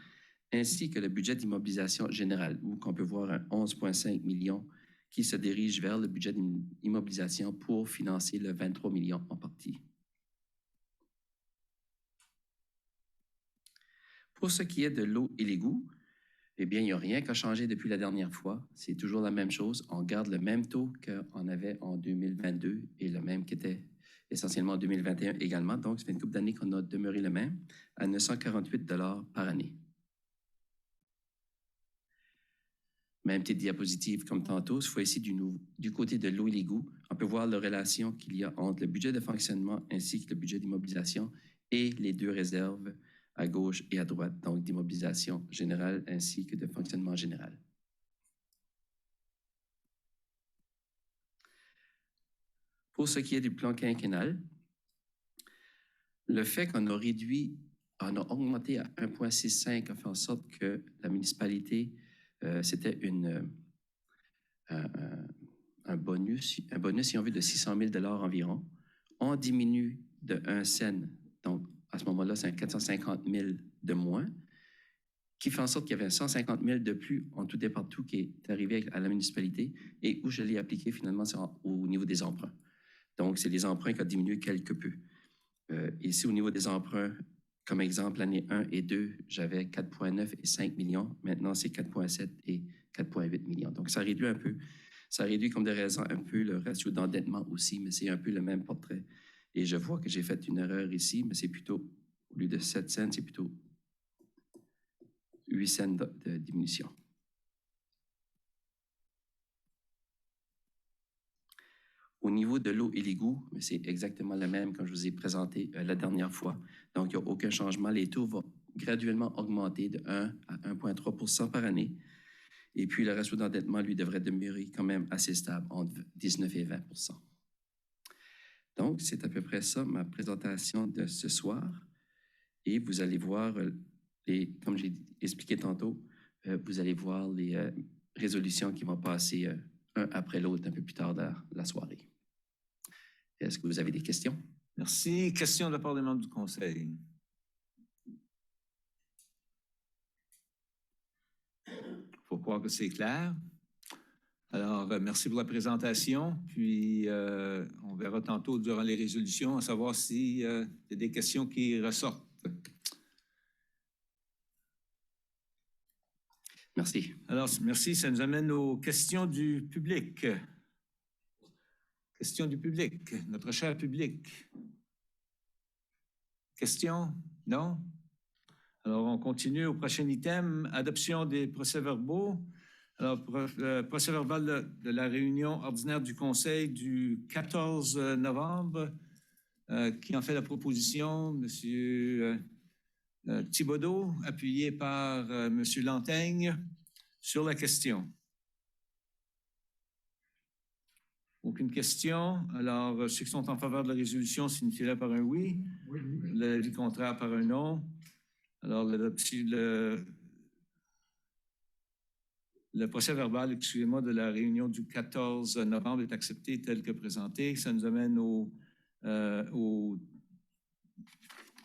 ainsi que le budget d'immobilisation générale, où on peut voir un 11,5 millions qui se dirige vers le budget d'immobilisation pour financer le 23 millions en partie. Pour ce qui est de l'eau et l'égout, eh bien, il n'y a rien qu'à changer depuis la dernière fois. C'est toujours la même chose. On garde le même taux qu'on avait en 2022 et le même qui était essentiellement en 2021 également. Donc, ça fait une couple d'années qu'on a demeuré le même, à 948 $ par année. Même petite diapositive comme tantôt, cette fois-ci du côté de l'eau et l'égout, on peut voir la relation qu'il y a entre le budget de fonctionnement ainsi que le budget d'immobilisation et les deux réserves à gauche et à droite, donc d'immobilisation générale ainsi que de fonctionnement général. Pour ce qui est du plan quinquennal, le fait qu'on a réduit, on a augmenté à 1,65 a fait en sorte que la municipalité, c'était un bonus, si on veut, de 600 000 $ environ. On diminue de 1 cent, donc à ce moment-là, c'est un 450 000 de moins, qui fait en sorte qu'il y avait 150 000 de plus en tout et partout qui est arrivé à la municipalité et où je l'ai appliqué finalement, c'est au niveau des emprunts. Donc, c'est les emprunts qui ont diminué quelque peu. Ici, au niveau des emprunts, comme exemple, l'année 1 et 2, j'avais 4,9 et 5 millions. Maintenant, c'est 4,7 et 4,8 millions. Donc, ça réduit un peu. Ça réduit comme de raison un peu le ratio d'endettement aussi, mais c'est un peu le même portrait. Et je vois que j'ai fait une erreur ici, mais c'est plutôt, au lieu de 7 cents, c'est plutôt 8 cents de diminution. Au niveau de l'eau et l'égout, c'est exactement le même que je vous ai présenté la dernière fois. Donc, il n'y a aucun changement. Les taux vont graduellement augmenter de 1 à 1,3 % par année. Et puis, le ratio d'endettement, lui, devrait demeurer quand même assez stable, entre 19 et 20 %. Donc, c'est à peu près ça, ma présentation de ce soir. Et vous allez voir, comme j'ai expliqué tantôt, vous allez voir les résolutions qui vont passer un après l'autre un peu plus tard dans la soirée. Est-ce que vous avez des questions? Merci. Questions de la part des membres du Conseil? Il faut croire que c'est clair. Alors, merci pour la présentation. Puis, on verra tantôt durant les résolutions, à savoir s'il y a des questions qui ressortent. Merci. Alors, merci. Ça nous amène aux questions du public. Questions du public. Notre cher public. Questions? Non? Alors, on continue au prochain item, adoption des procès-verbaux. Alors, procès-verbal de la réunion ordinaire du Conseil du 14 novembre, qui en fait la proposition, M. Thibodeau, appuyé par M. Lantaigne, sur la question. Aucune question. Alors, ceux qui sont en faveur de la résolution signifient-le par un oui. Oui. L'avis contraire par un non. Alors, le procès-verbal, excusez-moi, de la réunion du 14 novembre est accepté tel que présenté. Ça nous amène au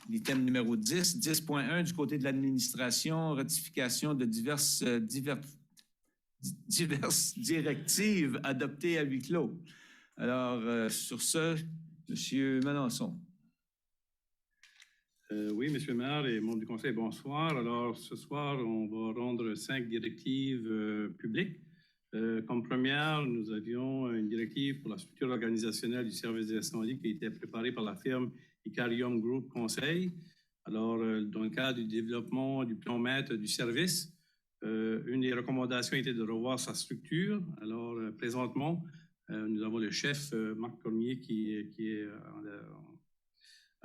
l'item numéro 10, 10.1 du côté de l'administration, ratification de diverses diverses directives adoptées à huis clos. Alors, sur ce, M. Melançon. Oui, Monsieur le maire et membres du conseil, bonsoir. Alors, ce soir, on va rendre 5 directives publiques. Comme première, nous avions une directive pour la structure organisationnelle du service d'incendie qui a été préparée par la firme Icarium Group Conseil. Alors, dans le cadre du développement du plan maître du service, une des recommandations était de revoir sa structure. Alors, présentement, nous avons le chef, Marc Cormier, qui est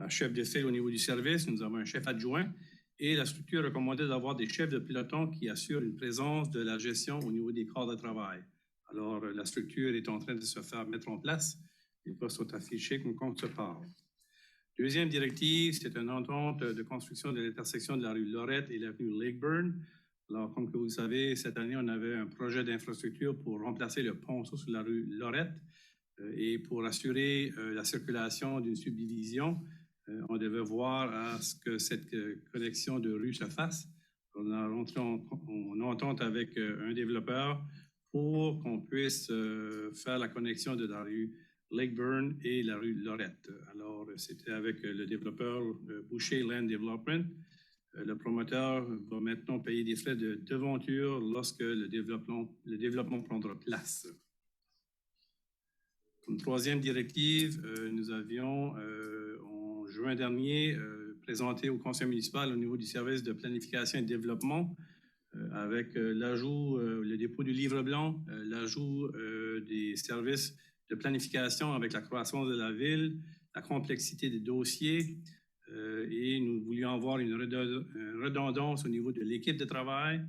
chef de file au niveau du service. Nous avons un chef adjoint et la structure recommandait d'avoir des chefs de peloton qui assurent une présence de la gestion au niveau des corps de travail. Alors, la structure est en train de se faire mettre en place. Les postes sont affichés comme on se parle. Deuxième directive, c'est une entente de construction de l'intersection de la rue Lorette et l'avenue Lakeburn. Alors, comme que vous le savez, cette année, on avait un projet d'infrastructure pour remplacer le ponceau sur la rue Lorette et pour assurer la circulation d'une subdivision. On devait voir à ce que cette connexion de rue se fasse. On a rentré en entente avec un développeur pour qu'on puisse faire la connexion de la rue Lakeburn et la rue Lorette. Alors, c'était avec le développeur Boucher Land Development. Le promoteur va maintenant payer des frais de devanture lorsque le développement prendra place. Comme troisième directive, nous avions en juin dernier présenté au conseil municipal au niveau du service de planification et de développement avec l'ajout, le dépôt du livre blanc, l'ajout des services de planification avec la croissance de la ville, la complexité des dossiers et nous voulions avoir une redondance au niveau de l'équipe de travail.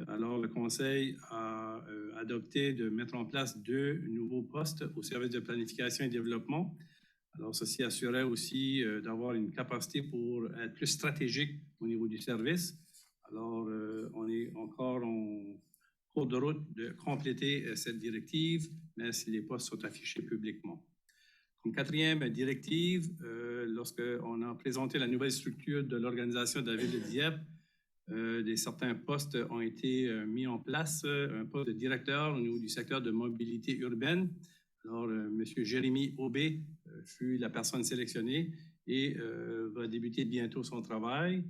Alors, le conseil a adopté de mettre en place 2 nouveaux postes au service de planification et développement. Alors, ceci assurait aussi d'avoir une capacité pour être plus stratégique au niveau du service. Alors, on est encore en cours de route de compléter cette directive, mais si les postes sont affichés publiquement. Comme quatrième directive, lorsqu'on a présenté la nouvelle structure de l'organisation de la ville de Dieppe, certains postes ont été mis en place. Un poste de directeur au niveau du secteur de mobilité urbaine. Alors, M. Jérémy Aubé fut la personne sélectionnée et va débuter bientôt son travail.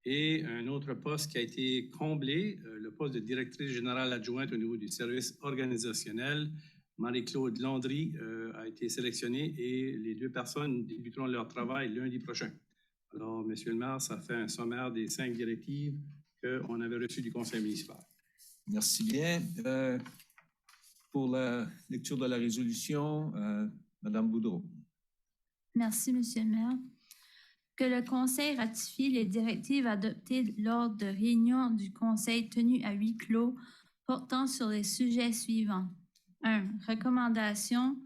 Et un autre poste qui a été comblé, le poste de directrice générale adjointe au niveau du service organisationnel. Marie-Claude Landry a été sélectionnée et les 2 personnes débuteront leur travail lundi prochain. Alors, Monsieur le maire, ça fait un sommaire des 5 directives qu'on avait reçues du conseil municipal. Merci bien. Pour la lecture de la résolution, Mme Boudreau. Merci, Monsieur le maire. Que le Conseil ratifie les directives adoptées lors de réunions du Conseil tenues à huis clos portant sur les sujets suivants. 1. Recommandation,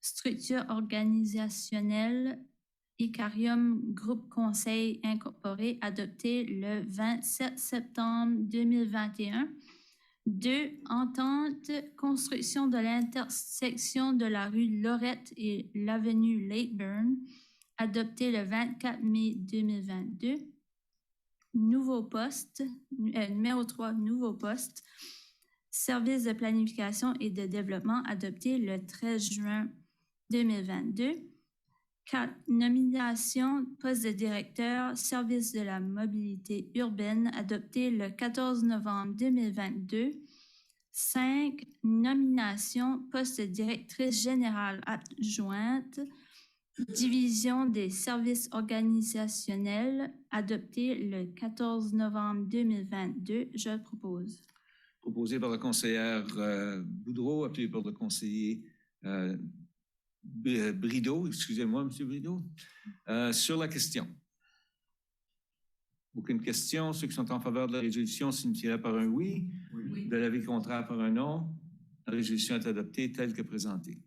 structure organisationnelle, Icarium Groupe Conseil Incorporé, adoptée le 27 septembre 2021. 2. Entente, construction de l'intersection de la rue Lorette et l'avenue Lakeburn, adopté le 24 mai 2022. Nouveau poste, numéro 3, nouveau poste, service de planification et de développement, adopté le 13 juin 2022. 4. Nomination, poste de directeur, service de la mobilité urbaine, adopté le 14 novembre 2022. 5. Nomination, poste de directrice générale adjointe, division des services organisationnels, adopté le 14 novembre 2022. Je le propose. Proposé par la conseillère Boudreau, appelé par le conseiller Brideau. Excusez-moi, M. Brideau. Sur la question. Aucune question. Ceux qui sont en faveur de la résolution signifieraient par un oui. Oui. De l'avis contraire par un non. La résolution est adoptée telle que présentée.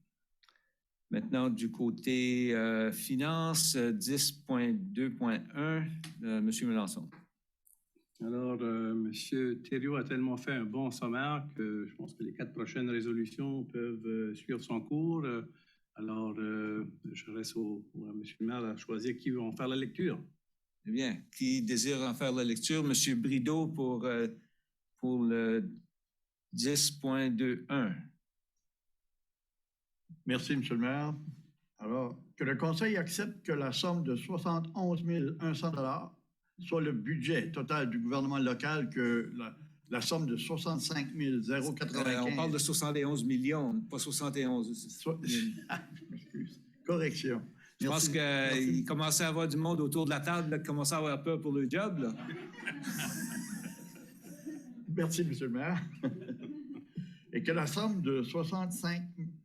Maintenant, du côté finances, 10.2.1, M. Melançon. Alors, M. Thériault a tellement fait un bon sommaire que je pense que les 4 prochaines résolutions peuvent suivre son cours. Alors, je reste à M. le maire à choisir qui veut en faire la lecture. Eh bien, qui désire en faire la lecture? M. Brideau pour le 10.21. Merci, M. le maire. Alors, que le Conseil accepte que la somme de 71 100 $ soit le budget total du gouvernement local, que la somme de 65 095... on parle de 71 millions, pas 71. Excuse. Correction. Je pense qu'il commençait à avoir du monde autour de la table, là, qui commençait à avoir peur pour le job. Là. Merci, M. le maire. Et que la somme de 65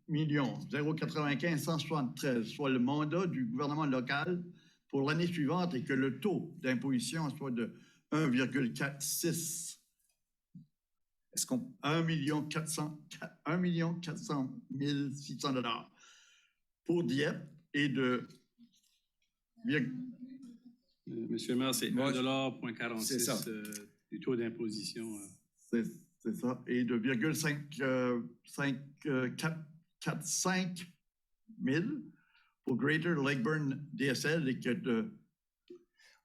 095 173 soit le mandat du gouvernement local pour l'année suivante et que le taux d'imposition soit de 1,46. Est-ce qu'on... 1 400 600 $ pour Dieppe et de... Monsieur le maire, c'est Moi, 1,46 $ du taux d'imposition. C'est ça. Et de 545 000 pour Greater Lakeburn DSL et que de...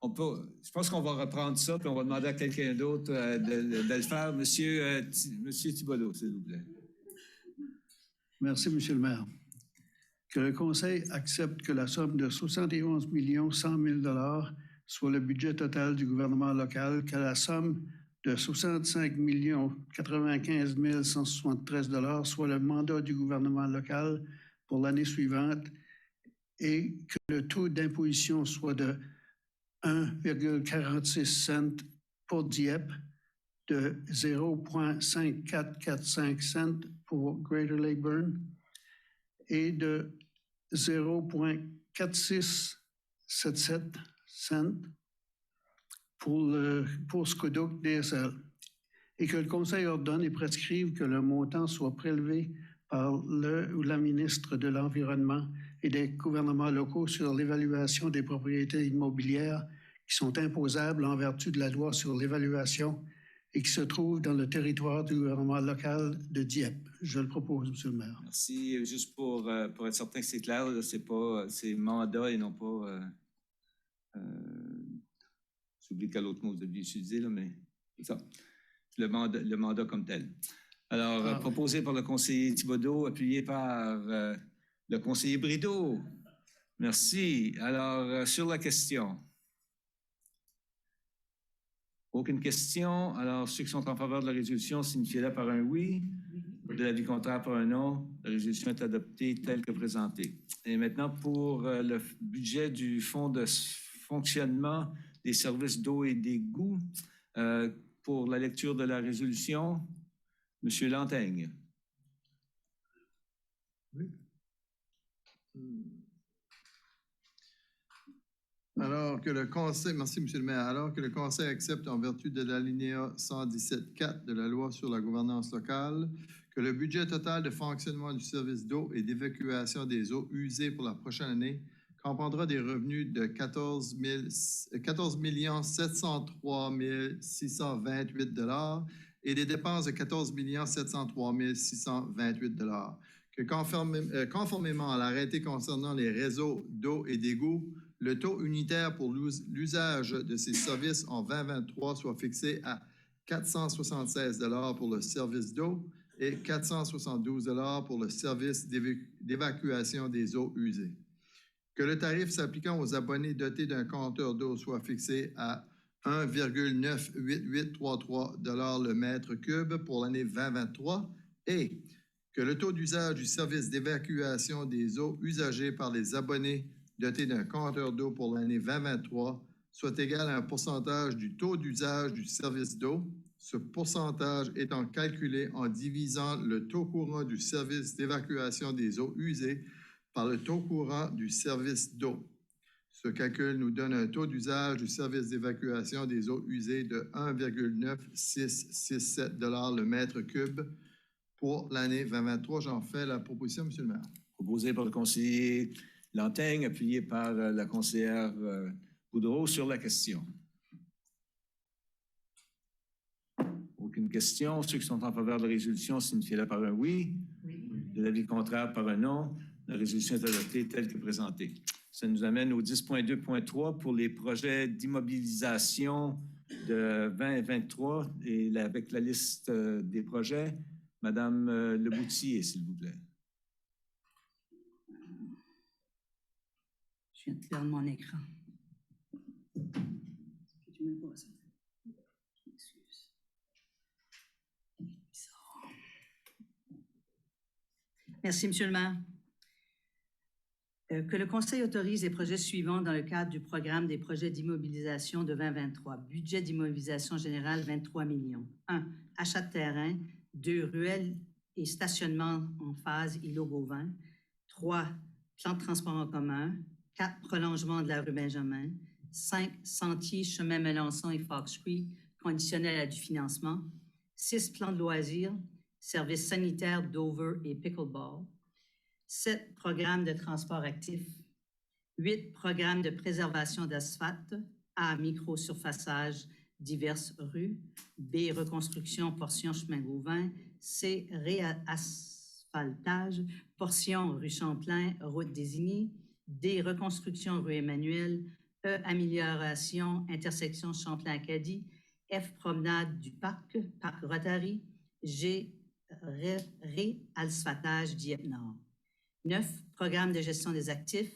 je pense qu'on va reprendre ça puis on va demander à quelqu'un d'autre de le faire. Monsieur Thibodeau, s'il vous plaît. Merci, Monsieur le maire. Que le Conseil accepte que la somme de 71 100 000 $ soit le budget total du gouvernement local, que la somme de 65 95 173 $ soit le mandat du gouvernement local pour l'année suivante et que le taux d'imposition soit de 1,46 cents pour Dieppe, de 0,5445 cents pour Greater Lakeburn et de 0,4677 cents pour Scodoc DSL, et que le Conseil ordonne et prescrive que le montant soit prélevé par le ou la ministre de l'Environnement et des gouvernements locaux sur l'évaluation des propriétés immobilières qui sont imposables en vertu de la loi sur l'évaluation et qui se trouvent dans le territoire du gouvernement local de Dieppe. Je le propose, M. le maire. Merci. Juste pour être certain que c'est clair, c'est mandat et non pas... J'oublie quel autre mot vous aviez utilisé, là, mais c'est ça. Le mandat comme tel. Alors, proposé par le conseiller Thibodeau, appuyé par le conseiller Brideau. Merci. Alors, sur la question. Aucune question. Alors, ceux qui sont en faveur de la résolution, signifiez-la par un oui. De l'avis contraire par un non. La résolution est adoptée telle que présentée. Et maintenant, pour le budget du Fonds de fonctionnement des services d'eau et d'égout, pour la lecture de la résolution, M. Lantaigne. Oui. Alors que le Conseil, merci M. le maire, alors que le Conseil accepte en vertu de l'alinéa 117.4 de la loi sur la gouvernance locale que le budget total de fonctionnement du service d'eau et d'évacuation des eaux usées pour la prochaine année comprendra des revenus de 14 703 628 $ et des dépenses de 14 703 628 $. Que conformément à l'arrêté concernant les réseaux d'eau et d'égout, le taux unitaire pour l'usage de ces services en 2023 soit fixé à 476 $ pour le service d'eau et 472 $ pour le service d'évacuation des eaux usées. Que le tarif s'appliquant aux abonnés dotés d'un compteur d'eau soit fixé à 1,98833 $ le mètre cube pour l'année 2023 et que le taux d'usage du service d'évacuation des eaux usagées par les abonnés dotés d'un compteur d'eau pour l'année 2023 soit égal à un pourcentage du taux d'usage du service d'eau, ce pourcentage étant calculé en divisant le taux courant du service d'évacuation des eaux usées par le taux courant du service d'eau. Ce calcul nous donne un taux d'usage du service d'évacuation des eaux usées de 1,9667 $ le mètre cube pour l'année 2023. J'en fais la proposition, M. le maire. Proposé par le conseiller Lantaigne, appuyé par la conseillère Boudreau sur la question. Aucune question. Ceux qui sont en faveur de la résolution, signifiez-la par un oui. Oui. De l'avis contraire par un non. La résolution est adoptée telle que présentée. Ça nous amène au 10.2.3 pour les projets d'immobilisation de 2023 et avec la liste des projets. Madame Leboutier, s'il vous plaît. Je viens de perdre mon écran. Merci, Monsieur le maire. Que le Conseil autorise les projets suivants dans le cadre du programme des projets d'immobilisation de 2023. Budget d'immobilisation générale, 23 millions. 1. Achat de terrain. 2. Ruelles et stationnement en phase Îlot-Gauvin. 3. Plan de transport en commun. 4. Prolongement de la rue Benjamin. 5. Sentier, chemin Melançon et Fox Creek, conditionnel à du financement. 6. Plan de loisirs. Services sanitaires Dover et Pickleball. 7. Programme de transport actif. 8. Programme de préservation d'asphalte. A. Micro-surfaçage diverses rues. B. Reconstruction portion chemin Gauvin. C. Réasphaltage portion rue Champlain, route désignée. D. Reconstruction rue Emmanuel. E. Amélioration intersection Champlain-Acadie. F. Promenade du parc, parc Rotary. G. Réasphaltage Dieppe-Nord. 9. Programme de gestion des actifs.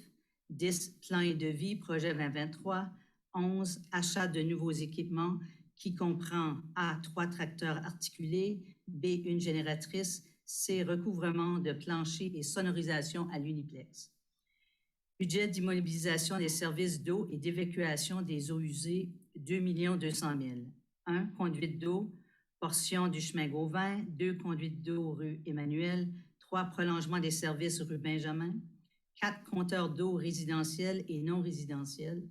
10. Plan et devis, projet 2023. 11. Achat de nouveaux équipements qui comprend A. 3 tracteurs articulés. B. Une génératrice. C. Recouvrement de plancher et sonorisation à l'uniplex. Budget d'immobilisation des services d'eau et d'évacuation des eaux usées, 2 200 000. 1. Conduite d'eau, portion du chemin Gauvin. 2. Conduite d'eau rue Emmanuel. 3. Prolongement des services rue Benjamin. 4. Compteurs d'eau résidentiels et non résidentiels.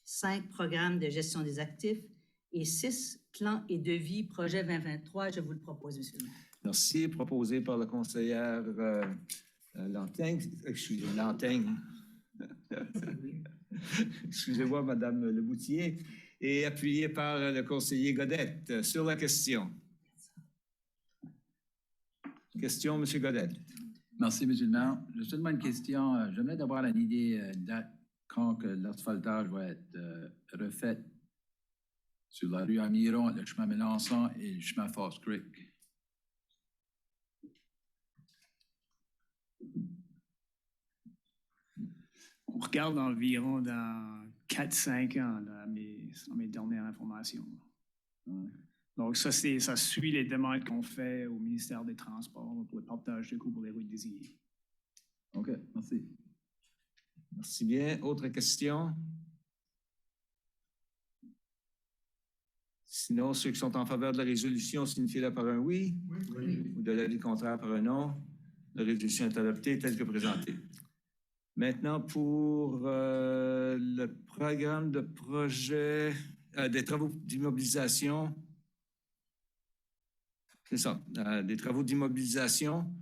5. Programme de gestion des actifs. Et 6. Plan et devis, projet 2023. Je vous le propose, Monsieur le maire. Merci. Proposé par la conseillère Lantaigne. Excusez-moi, Madame Leboutier. Et appuyé par le conseiller Godette. Sur la question. Question, M. Godette. Merci, M. le maire. J'ai seulement une question. J'aimerais d'avoir une idée date quand que l'asphaltage va être refait sur la rue Amiron, le chemin Melançon et le chemin Fox Creek. On regarde environ dans 4-5 ans, dans mes dernières informations. Ouais. Donc, ça suit les demandes qu'on fait au ministère des Transports pour le partage de coûts pour les routes désignées. OK, merci. Merci bien. Autre question? Sinon, ceux qui sont en faveur de la résolution signifient-le par un oui? Oui. Ou de l'avis contraire par un non? La résolution est adoptée telle que présentée. Maintenant, pour le programme de projet des travaux d'immobilisation, c'est ça, des travaux d'immobilisation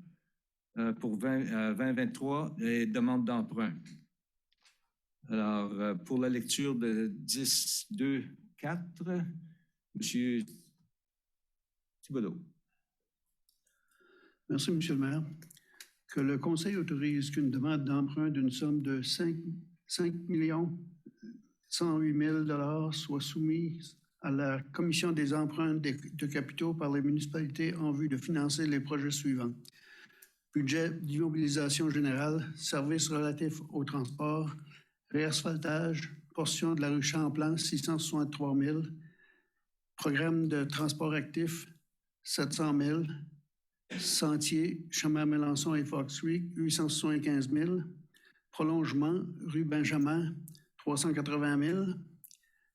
pour 2023 et demande d'emprunt. Alors, pour la lecture de 10, 2, 4, M. Thibodeau. Merci, M. le maire. Que le Conseil autorise qu'une demande d'emprunt d'une somme de 5 108 000 soit soumise à la Commission des emprunts de capitaux par les municipalités en vue de financer les projets suivants. Budget d'immobilisation générale, services relatifs au transport, réasphaltage, portion de la rue Champlain, 663 000, programme de transport actif, 700 000, sentier, chemin Melançon et Fox Creek, 875 000, prolongement, rue Benjamin, 380 000,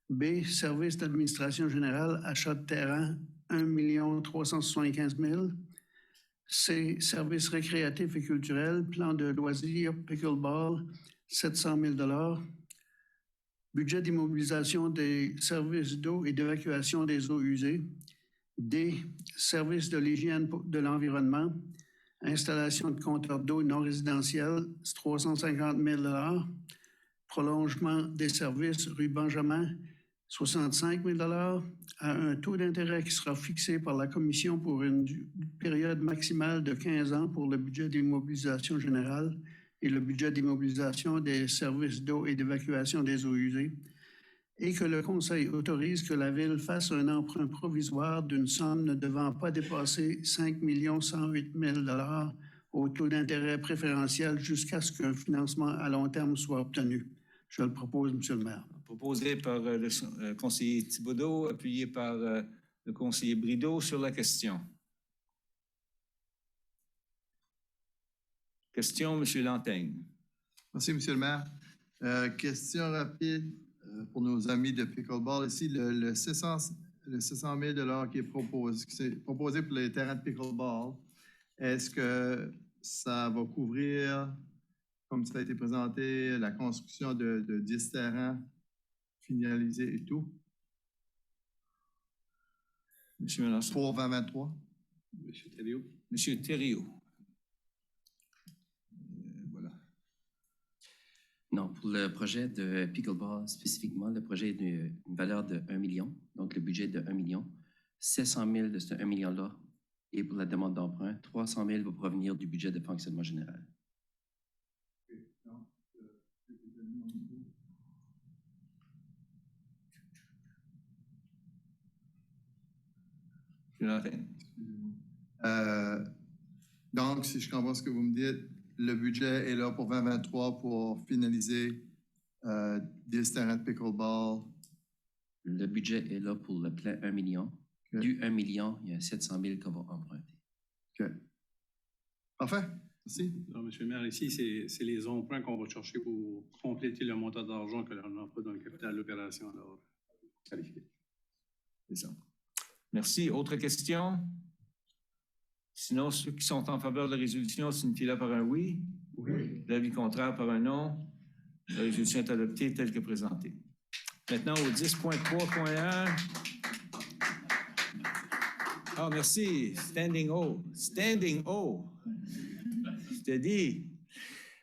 B, service d'administration générale, achat de terrain, 1 375 000, C, services récréatifs et culturels, plan de loisirs, pickleball, 700 000 budget d'immobilisation des services d'eau et d'évacuation des eaux usées, D, service de l'hygiène de l'environnement, installation de compteurs d'eau non résidentiels, 350 000 prolongement des services rue Benjamin, 65 000 à un taux d'intérêt qui sera fixé par la Commission pour une période maximale de 15 ans pour le budget d'immobilisation générale et le budget d'immobilisation des services d'eau et d'évacuation des eaux usées. et que le Conseil autorise que la Ville fasse un emprunt provisoire d'une somme ne devant pas dépasser 5 108 000 $ au taux d'intérêt préférentiel jusqu'à ce qu'un financement à long terme soit obtenu. Je le propose, Monsieur le maire. Proposé par le conseiller Thibodeau, appuyé par le conseiller Brideau sur la question. Question, M. Lantaigne. Merci, Monsieur le maire. Question rapide pour nos amis de Pickleball. Ici, le 600 000 qui est proposé pour les terrains de Pickleball, est-ce que ça va couvrir, comme ça a été présenté, la construction de 10 terrains finalisés et tout? M. Melançon. Pour 2023? M. Thériault. M. Thériault. Voilà. Non, pour le projet de Pickleball spécifiquement, le projet est d'une valeur de 1 million, donc le budget de 1 million. 700 000 de ce 1 million-là est pour la demande d'emprunt. 300 000 va provenir du budget de fonctionnement général. Donc, si je comprends ce que vous me dites, le budget est là pour 2023 pour finaliser 10 terrains de pickleball. Le budget est là pour le plein 1 million. Okay. Du 1 million, il y a 700 000 qu'on va emprunter. OK. Parfait. Merci. Alors, M. le maire, ici, c'est les emprunts qu'on va chercher pour compléter le montant d'argent que l'on n'a pas dans le capital d'opération. Alors, qualifié. C'est ça. Merci. Autre question? Sinon, ceux qui sont en faveur de la résolution signifient-le par un oui. Oui. L'avis contraire par un non. La résolution est adoptée telle que présentée. Maintenant, au 10.3.1. Ah, merci. Standing O. Standing O. Je te dis.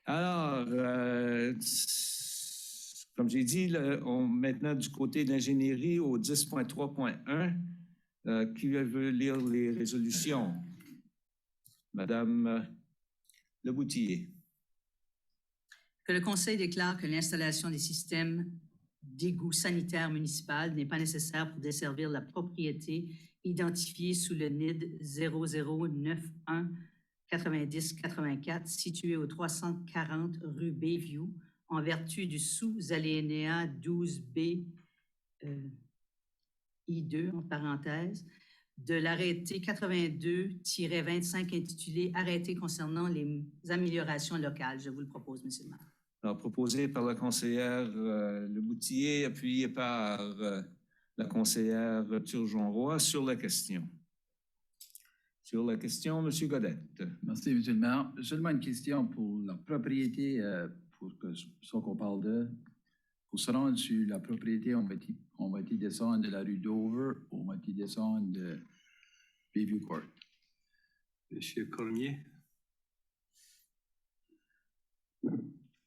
Alors, comme j'ai dit, maintenant du côté de l'ingénierie au 10.3.1, qui veut lire les résolutions? Madame Leboutillier. Que le Conseil déclare que l'installation des systèmes d'égout sanitaire municipal n'est pas nécessaire pour desservir la propriété identifiée sous le NID 00919084 située au 340 rue Bayview en vertu du sous-alinéa 12B I2 en parenthèse de l'arrêté 82-25 intitulé « Arrêté concernant les améliorations locales ». Je vous le propose, M. le maire. Alors, proposé par la conseillère Leboutillier, appuyé par la conseillère Turgeon-Roy sur la question. Sur la question, M. Godette. Merci, M. le maire. Seulement une question pour la propriété, pour ce qu'on parle de. Pour se rendre sur la propriété, on va descendre de la rue Dover, on va descendre de Bayview Court. M. Cormier.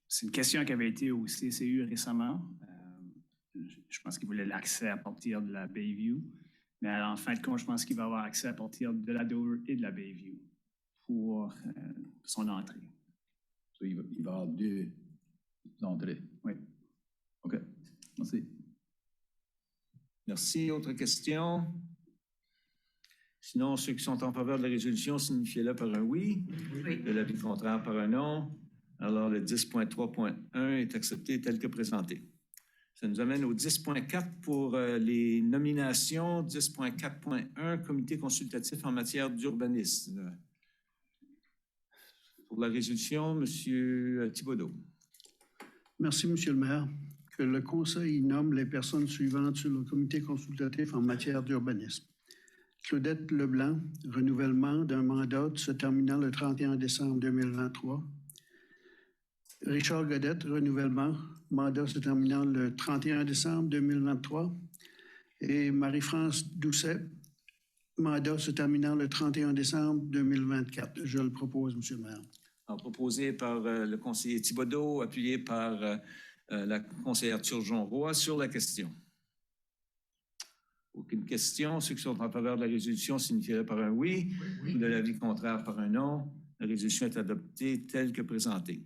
C'est une question qui avait été au CCU récemment. Je pense qu'il voulait l'accès à partir de la Bayview. Mais en fin de compte, je pense qu'il va avoir accès à partir de la Dover et de la Bayview pour son entrée. So, il va avoir deux entrées. Oui. OK. Merci. Merci. Autre question? Sinon, ceux qui sont en faveur de la résolution, signifiez-le par un oui. Oui. De l'avis contraire par un non. Alors, le 10.3.1 est accepté tel que présenté. Ça nous amène au 10.4 pour les nominations. 10.4.1, comité consultatif en matière d'urbanisme. Pour la résolution, M. Thibodeau. Merci, M. le maire. Que le Conseil nomme les personnes suivantes sur le comité consultatif en matière d'urbanisme. Claudette Leblanc, renouvellement d'un mandat se terminant le 31 décembre 2023. Richard Godette, renouvellement, mandat se terminant le 31 décembre 2023. Et Marie-France Doucet, mandat se terminant le 31 décembre 2024. Je le propose, M. le maire. Proposé par le conseiller Thibodeau, appuyé par la conseillère Turgeon-Roy sur la question. Aucune question. Ceux qui sont en faveur de la résolution signifieraient par un oui. Oui. De l'avis contraire par un non. La résolution est adoptée telle que présentée.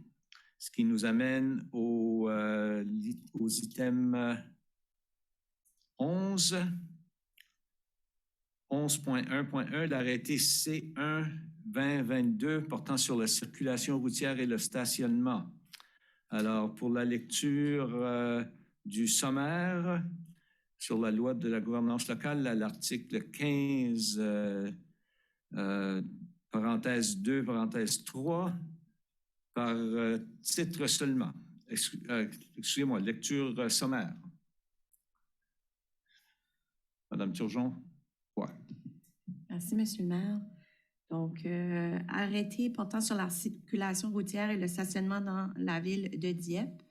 Ce qui nous amène aux items 11. 11.1.1, l'arrêté C1-2022 portant sur la circulation routière et le stationnement. Alors, pour la lecture du sommaire sur la loi de la gouvernance locale, à l'article 15, parenthèse 2, parenthèse 3, par titre seulement. Excusez-moi, lecture sommaire. Madame Turgeon. Ouais. Merci, Monsieur le maire. Donc, arrêté portant sur la circulation routière et le stationnement dans la ville de Dieppe.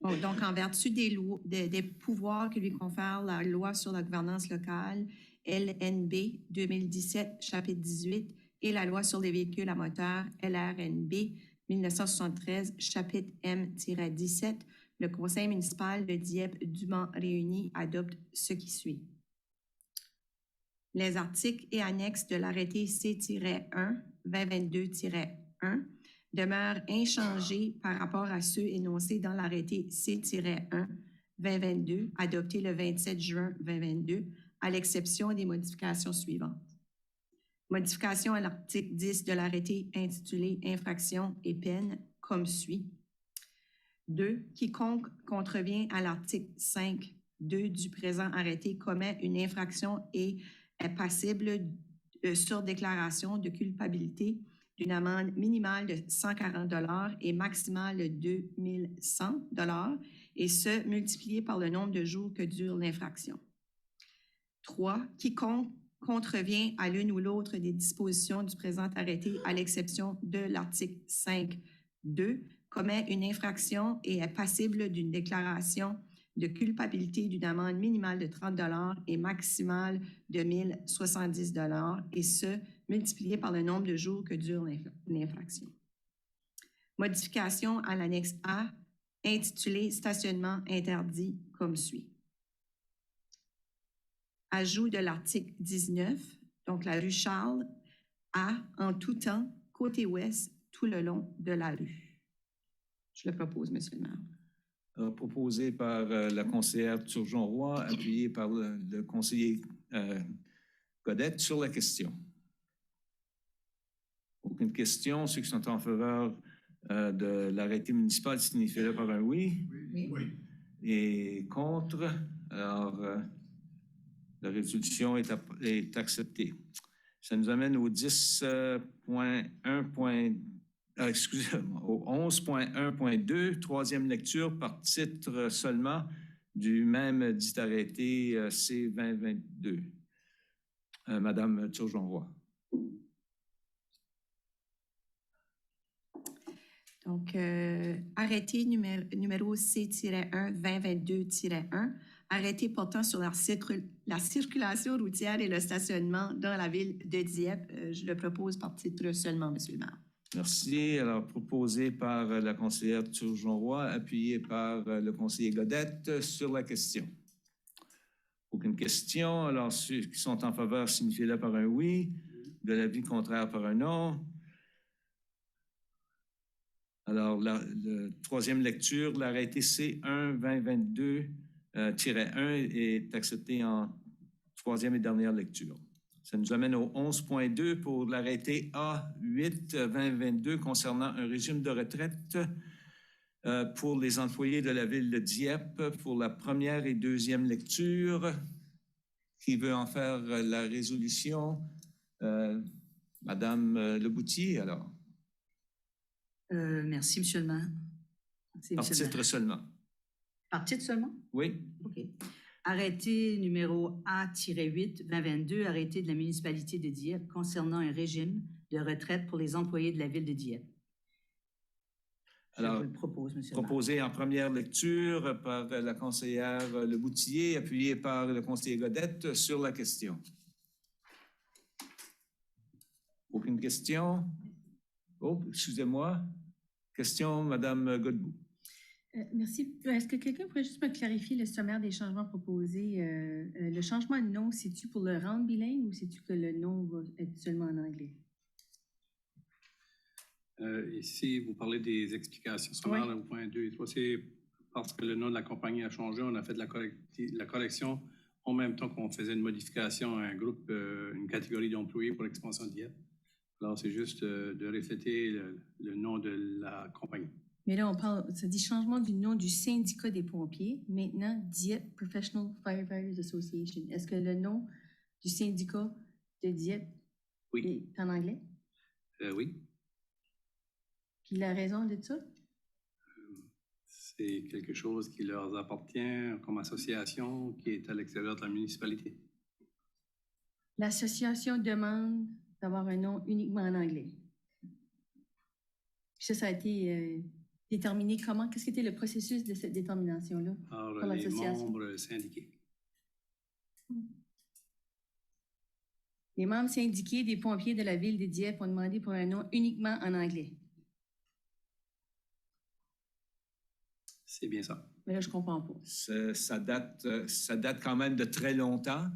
Bon, donc, en vertu des pouvoirs que lui confère la loi sur la gouvernance locale, LNB 2017, chapitre 18, et la loi sur les véhicules à moteur, LRNB 1973, chapitre M-17, le conseil municipal de Dieppe dûment réuni adopte ce qui suit. Les articles et annexes de l'arrêté C-1-2022-1 demeurent inchangés par rapport à ceux énoncés dans l'arrêté C-1-2022 adopté le 27 juin 2022, à l'exception des modifications suivantes. Modification à l'article 10 de l'arrêté intitulé « Infractions et peines » comme suit. 2. Quiconque contrevient à l'article 5.2 du présent arrêté commet une infraction et est passible sur déclaration de culpabilité d'une amende minimale de 140 $ et maximale de 2100 $, et ce, multiplié par le nombre de jours que dure l'infraction. 3. Quiconque contrevient à l'une ou l'autre des dispositions du présent arrêté, à l'exception de l'article 5.2, commet une infraction et est passible d'une déclaration de culpabilité d'une amende minimale de 30 $ et maximale de 1070 $, et ce, multiplié par le nombre de jours que dure l'infraction. Modification à l'annexe A, intitulée « Stationnement interdit » comme suit. Ajout de l'article 19, donc la rue Charles, à en tout temps, côté ouest, tout le long de la rue. Je le propose, Monsieur le maire. Proposé par la conseillère Turgeon-Roy, appuyé par le conseiller Godette sur la question. Aucune question. Ceux qui sont en faveur de l'arrêté municipal signifient par un oui. Oui. Oui. Et contre, alors la résolution est acceptée. Ça nous amène au 10.1. Excusez-moi, au 11.1.2, troisième lecture par titre seulement du même dit arrêté C-2022. Madame Turgeon-Roy. Donc, arrêté numéro C-1-2022-1, arrêté portant sur la circulation routière et le stationnement dans la ville de Dieppe. Je le propose par titre seulement, Monsieur le maire. Merci. Alors, proposé par la conseillère Turgeon-Roy, appuyé par le conseiller Godette sur la question. Aucune question. Alors, ceux qui sont en faveur signifient-le par un oui. De l'avis contraire par un non. Alors, la troisième lecture, l'arrêté C-1-2022-1 est accepté en troisième et dernière lecture. Ça nous amène au 11.2 pour l'arrêté A-8-2022 concernant un régime de retraite pour les employés de la ville de Dieppe pour la première et deuxième lecture. Qui veut en faire la résolution? Madame Leboutier, alors. Merci, Monsieur le maire. Merci, Par titre seulement. Par titre seulement? Oui. OK. Arrêté numéro A-8-2022, arrêté de la municipalité de Dieppe concernant un régime de retraite pour les employés de la ville de Dieppe. Alors, je vous le propose, Monsieur le maire. Proposé en première lecture par la conseillère Leboutier, appuyé par le conseiller Godette sur la question. Aucune question? Oh, excusez-moi. Question, Madame Godbout. Merci. Est-ce que quelqu'un pourrait juste me clarifier le sommaire des changements proposés? Le changement de nom, c'est-tu pour le rendre bilingue ou c'est-tu que le nom va être seulement en anglais? Ici, vous parlez des explications sommaires au point 2 et 3. C'est parce que le nom de la compagnie a changé. On a fait de la correction en même temps qu'on faisait une modification à un groupe, une catégorie d'employés pour l'expansion de Dieppe. Alors, c'est juste de refléter le nom de la compagnie. Mais là, on parle, ça dit changement du nom du syndicat des pompiers. Maintenant, Dieppe Professional Firefighters Association. Est-ce que le nom du syndicat de Dieppe est en anglais? Oui. Puis la raison de ça? C'est quelque chose qui leur appartient comme association qui est à l'extérieur de la municipalité. L'association demande d'avoir un nom uniquement en anglais. Puis ça a été déterminé comment? Qu'est-ce qui était le processus de cette détermination-là Par pour les l'association? membres syndiqués. Les membres syndiqués des pompiers de la ville de Dieppe ont demandé pour un nom uniquement en anglais. C'est bien ça. Mais là, je comprends pas. Ça date quand même de très longtemps.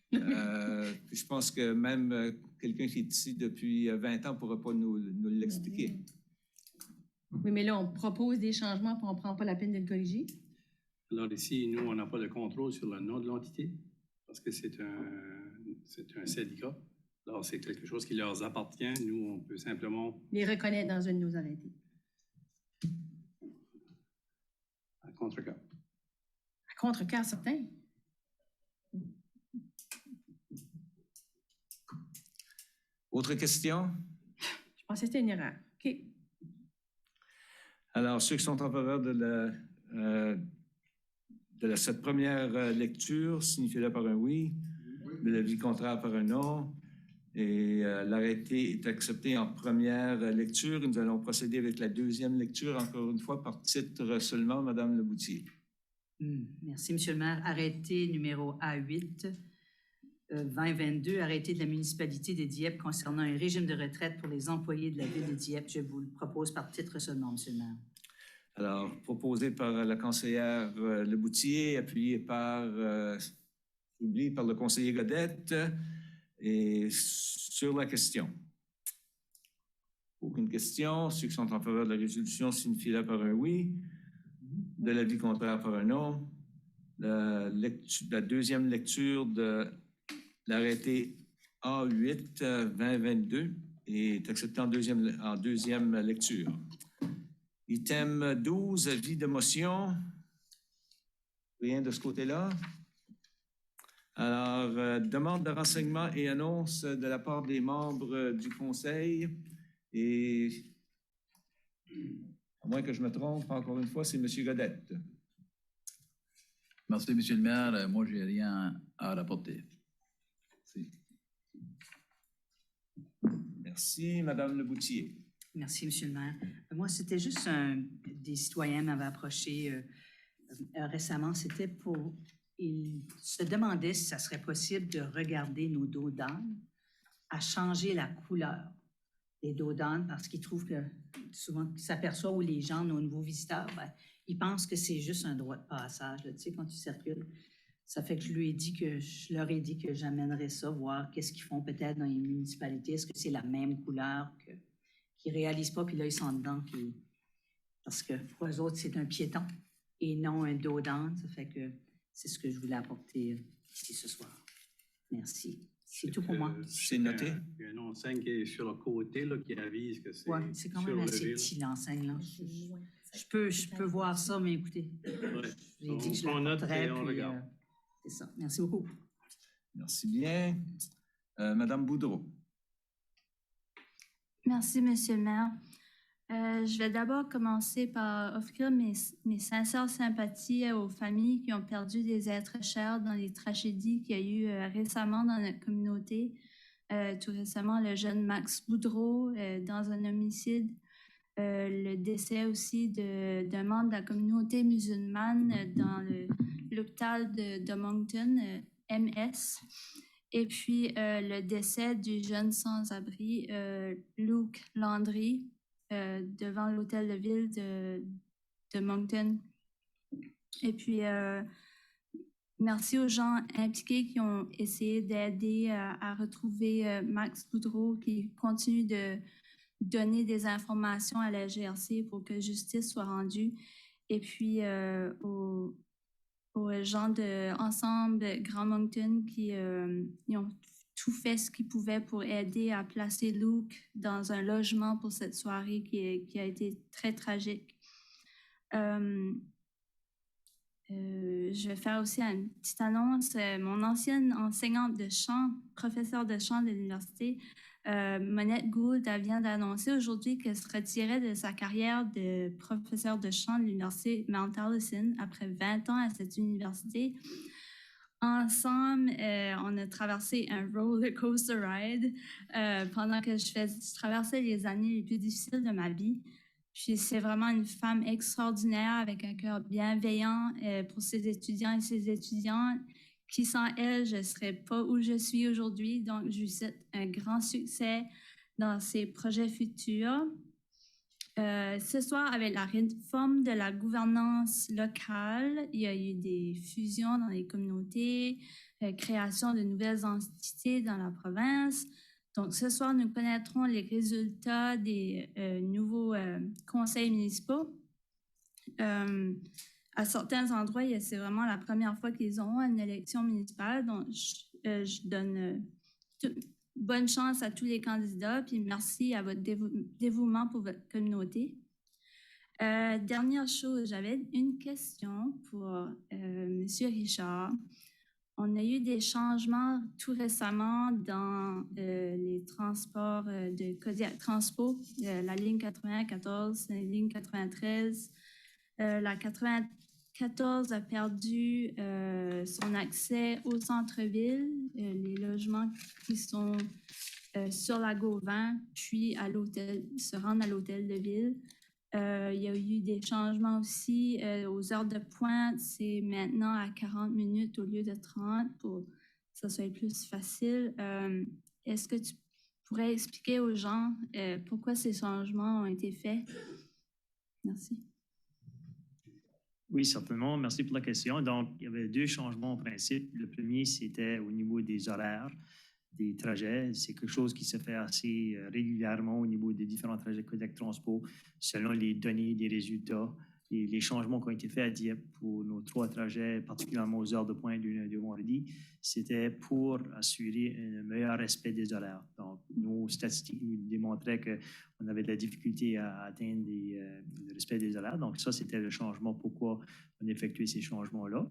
Puis je pense que même quelqu'un qui est ici depuis 20 ans ne pourra pas nous l'expliquer. Oui, mais là, on propose des changements puis on ne prend pas la peine de le corriger. Alors ici, nous, on n'a pas de contrôle sur le nom de l'entité parce que c'est un syndicat. Alors, c'est quelque chose qui leur appartient. Nous, on peut simplement... Les reconnaître dans une de nos arrêtés. À contre-cœur. À contre-cœur, certain. Autre question? Je pensais que c'était une erreur. OK. Alors, ceux qui sont en faveur de cette première lecture, signifiez-le par un oui. De l'avis contraire par un non. Et l'arrêté est accepté en première lecture. Nous allons procéder avec la deuxième lecture, encore une fois, par titre seulement, Madame Leboutier. Merci, Monsieur le maire. Arrêté numéro A8, 2022, arrêté de la municipalité de Dieppe concernant un régime de retraite pour les employés de la ville de Dieppe. Je vous le propose par titre seulement, Monsieur le maire. Alors, proposé par la conseillère Leboutier, appuyé par le conseiller Godette. Et sur la question. Aucune question. Ceux qui sont en faveur de la résolution signifient-le par un oui. De l'avis contraire par un non. La deuxième lecture de l'arrêté A8 2022 est acceptée en deuxième lecture. Item 12, avis de motion. Rien de ce côté-là. Alors, demande de renseignements et annonces de la part des membres du Conseil. Et, à moins que je me trompe, encore une fois, c'est M. Godette. Merci, M. le maire. Moi, je n'ai rien à rapporter. Merci. Merci, Mme Leboutier. Merci, Monsieur le maire. Moi, c'était juste des citoyens m'avaient approché récemment. C'était pour... Ils se demandaient si ça serait possible de regarder nos dos d'âne à changer la couleur des dos d'âne parce qu'ils trouvent que souvent, ils s'aperçoivent où les gens, nos nouveaux visiteurs, ils pensent que c'est juste un droit de passage, là, tu sais, quand tu circules. Ça fait que je leur ai dit que j'amènerais ça, voir qu'est-ce qu'ils font peut-être dans les municipalités. Est-ce que c'est la même couleur qu'ils ne réalisent pas, puis là, ils sont dedans. Parce que pour eux autres, c'est un piéton et non un dos d'âne. Ça fait que c'est ce que je voulais apporter ici ce soir. Merci. C'est tout pour moi. C'est noté. Il y a une enseigne qui est sur le côté là, qui avise que c'est. Oui, c'est quand même assez petit, l'enseigne. Là. Je peux voir ça, mais écoutez, j'ai dit que je l'apporterais. C'est ça. Merci beaucoup. Merci bien. Madame Boudreau. Merci, Monsieur le maire. Je vais d'abord commencer par offrir mes sincères sympathies aux familles qui ont perdu des êtres chers dans les tragédies qu'il y a eu récemment dans notre communauté. Tout récemment, le jeune Max Boudreau dans un homicide. Le décès aussi d'un membre de la communauté musulmane dans l'hôpital de Moncton, MS. Et puis le décès du jeune sans-abri, Luke Landry, devant l'hôtel de ville de Moncton. Et puis, merci aux gens impliqués qui ont essayé d'aider à retrouver Max Boudreau, qui continue de donner des informations à la GRC pour que justice soit rendue. Et puis, aux aux gens de Ensemble Grand Moncton qui ils ont tout fait ce qu'ils pouvaient pour aider à placer Luke dans un logement pour cette soirée qui a été très tragique. Je vais faire aussi une petite annonce. Mon ancienne enseignante de chant, professeure de chant de l'université, Monette Gould, elle vient d'annoncer aujourd'hui qu'elle se retirait de sa carrière de professeure de chant de l'université Mount Allison après 20 ans à cette université. Ensemble, on a traversé un roller coaster ride pendant que je traversais les années les plus difficiles de ma vie. Puis c'est vraiment une femme extraordinaire avec un cœur bienveillant pour ses étudiants et ses étudiantes qui, sans elle, je ne serais pas où je suis aujourd'hui. Donc, je lui souhaite un grand succès dans ses projets futurs. Ce soir, avec la réforme de la gouvernance locale, il y a eu des fusions dans les communautés, création de nouvelles entités dans la province. Donc, ce soir, nous connaîtrons les résultats des nouveaux conseils municipaux. À certains endroits, c'est vraiment la première fois qu'ils ont une élection municipale. Donc, je donne bonne chance à tous les candidats, puis merci à votre dévouement pour votre communauté. Dernière chose, j'avais une question pour M. Richard. On a eu des changements tout récemment dans les transports de Kodiak Transpo, la ligne 94, la ligne 93. La 94 a perdu son accès au centre-ville, les logements qui sont sur la Gauvin, puis à l'hôtel, se rendent à l'hôtel de ville. Il y a eu des changements aussi aux heures de pointe. C'est maintenant à 40 minutes au lieu de 30 pour que ça soit plus facile. Est-ce que tu pourrais expliquer aux gens pourquoi ces changements ont été faits? Merci. Oui, certainement. Merci pour la question. Donc, il y avait deux changements en principe. Le premier, c'était au niveau des horaires des trajets. C'est quelque chose qui se fait assez régulièrement au niveau des différents trajets Kodiak Transpo, selon les données des résultats. Et les changements qui ont été faits à Dieppe pour nos 3 trajets, particulièrement aux heures de pointe du lundi au vendredi, c'était pour assurer un meilleur respect des horaires. Donc, nos statistiques nous démontraient qu'on avait de la difficulté à atteindre le respect des horaires. Donc, ça, c'était le changement, pourquoi on effectuait ces changements-là.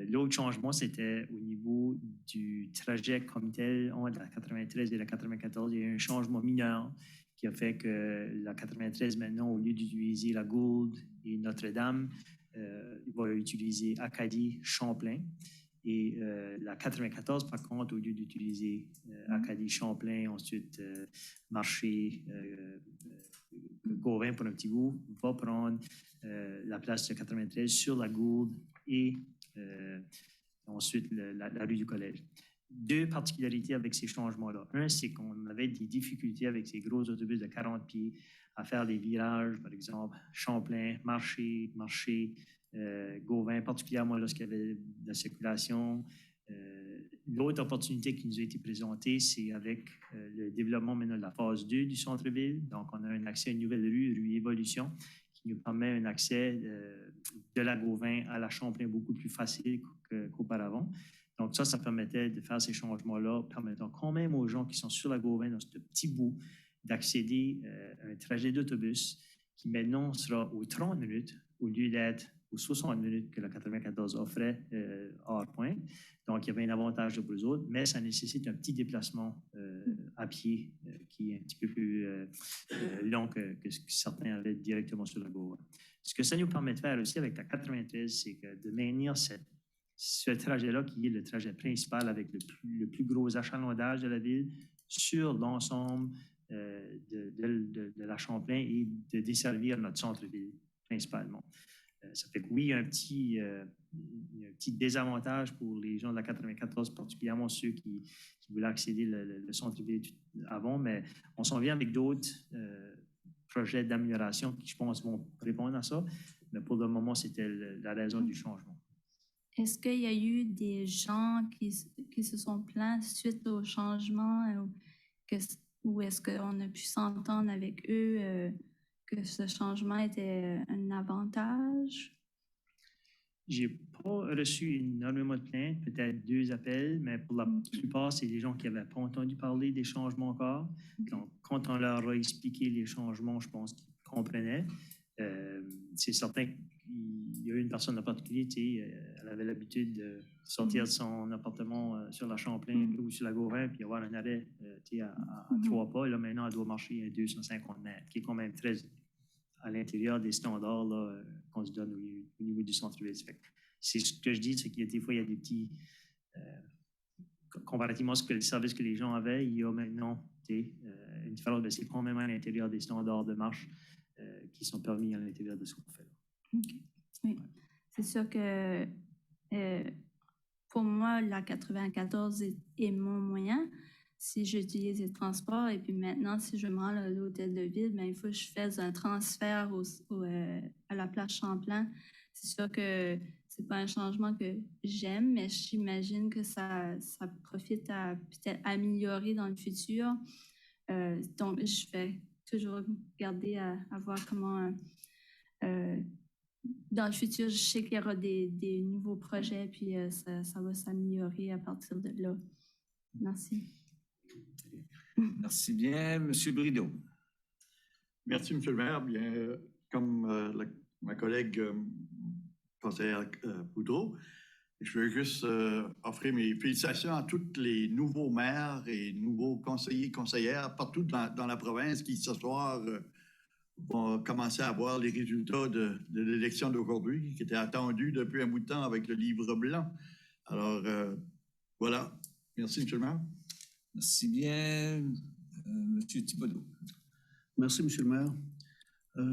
L'autre changement, c'était au niveau du trajet comme tel entre la 93 et la 94. Il y a eu un changement mineur qui a fait que la 93, maintenant, au lieu d'utiliser la Gould et Notre-Dame, il va utiliser Acadie, Champlain. Et la 94, par contre, au lieu d'utiliser Acadie, Champlain, ensuite Marché, Gauvin pour un petit bout, va prendre la place de 93 sur la Gould et ensuite la rue du Collège. 2 particularités avec ces changements-là. Un, c'est qu'on avait des difficultés avec ces gros autobus de 40 pieds à faire des virages, par exemple, Champlain, Marché, Gauvin, particulièrement lorsqu'il y avait de la circulation. L'autre opportunité qui nous a été présentée, c'est avec le développement maintenant de la phase 2 du centre-ville. Donc, on a un accès à une nouvelle rue Évolution, qui nous permet un accès de la Gauvin à la Champlain beaucoup plus facile qu'auparavant. Donc ça permettait de faire ces changements-là, permettant quand même aux gens qui sont sur la Gauvin, dans ce petit bout, d'accéder à un trajet d'autobus qui maintenant sera aux 30 minutes au lieu d'être aux 60 minutes que la 94 offrait hors point. Donc, il y avait un avantage pour les autres, mais ça nécessite un petit déplacement à pied qui est un petit peu plus long que ce que certains avaient directement sur la Gauvin. Ce que ça nous permet de faire aussi avec la 93, c'est de maintenir ce trajet-là qui est le trajet principal avec le plus gros achalandage de la ville sur l'ensemble de la Champlain et de desservir notre centre-ville principalement. Ça fait que oui, il y a un petit désavantage pour les gens de la 94, particulièrement ceux qui voulaient accéder le centre-ville avant, mais on s'en vient avec d'autres projets d'amélioration qui, je pense, vont répondre à ça. Mais pour le moment, c'était la raison du changement. Est-ce qu'il y a eu des gens qui se sont plaints suite au changement ou est-ce qu'on a pu s'entendre avec eux que ce changement était un avantage? J'ai pas pas reçu énormément de plaintes, peut-être 2 appels, mais pour la plupart, c'est des gens qui n'avaient pas entendu parler des changements encore. Donc, quand on leur a expliqué les changements, je pense qu'ils comprenaient. C'est certain qu'il y a une personne en particulier, elle avait l'habitude de sortir de son appartement sur la Champlain ou sur la Gauvin, puis avoir un arrêt à 3 pas. Là, maintenant, elle doit marcher à 250 mètres, qui est quand même très à l'intérieur des standards là, qu'on se donne au niveau du centre-ville. C'est ce que je dis, c'est qu'il y a des fois, il y a des petits... comparativement à ce que le service que les gens avaient, il y a maintenant une différence, mais c'est quand même à l'intérieur des standards de marche qui sont permis à l'intérieur de ce qu'on fait. OK. Oui. C'est sûr que pour moi, la 94 est mon moyen. Si j'utilise les transports et puis maintenant, si je me rends à l'hôtel de ville, bien, il faut que je fasse un transfert à la place Champlain. C'est sûr que c'est pas un changement que j'aime, mais j'imagine que ça profite à peut-être améliorer dans le futur. Donc, je vais toujours garder à voir comment... dans le futur, je sais qu'il y aura des nouveaux projets, puis ça va s'améliorer à partir de là. Merci. Merci bien. Monsieur Brideau. Merci, M. le maire. Bien, comme ma collègue conseillère Boudreau, je veux juste offrir mes félicitations à tous les nouveaux maires et nouveaux conseillers et conseillères partout dans la province qui, ce soir, vont commencer à voir les résultats de l'élection d'aujourd'hui, qui était attendue depuis un bout de temps avec le livre blanc. Alors, voilà. Merci, M. le maire. Merci bien. M. Thibodeau. Merci, M. le maire.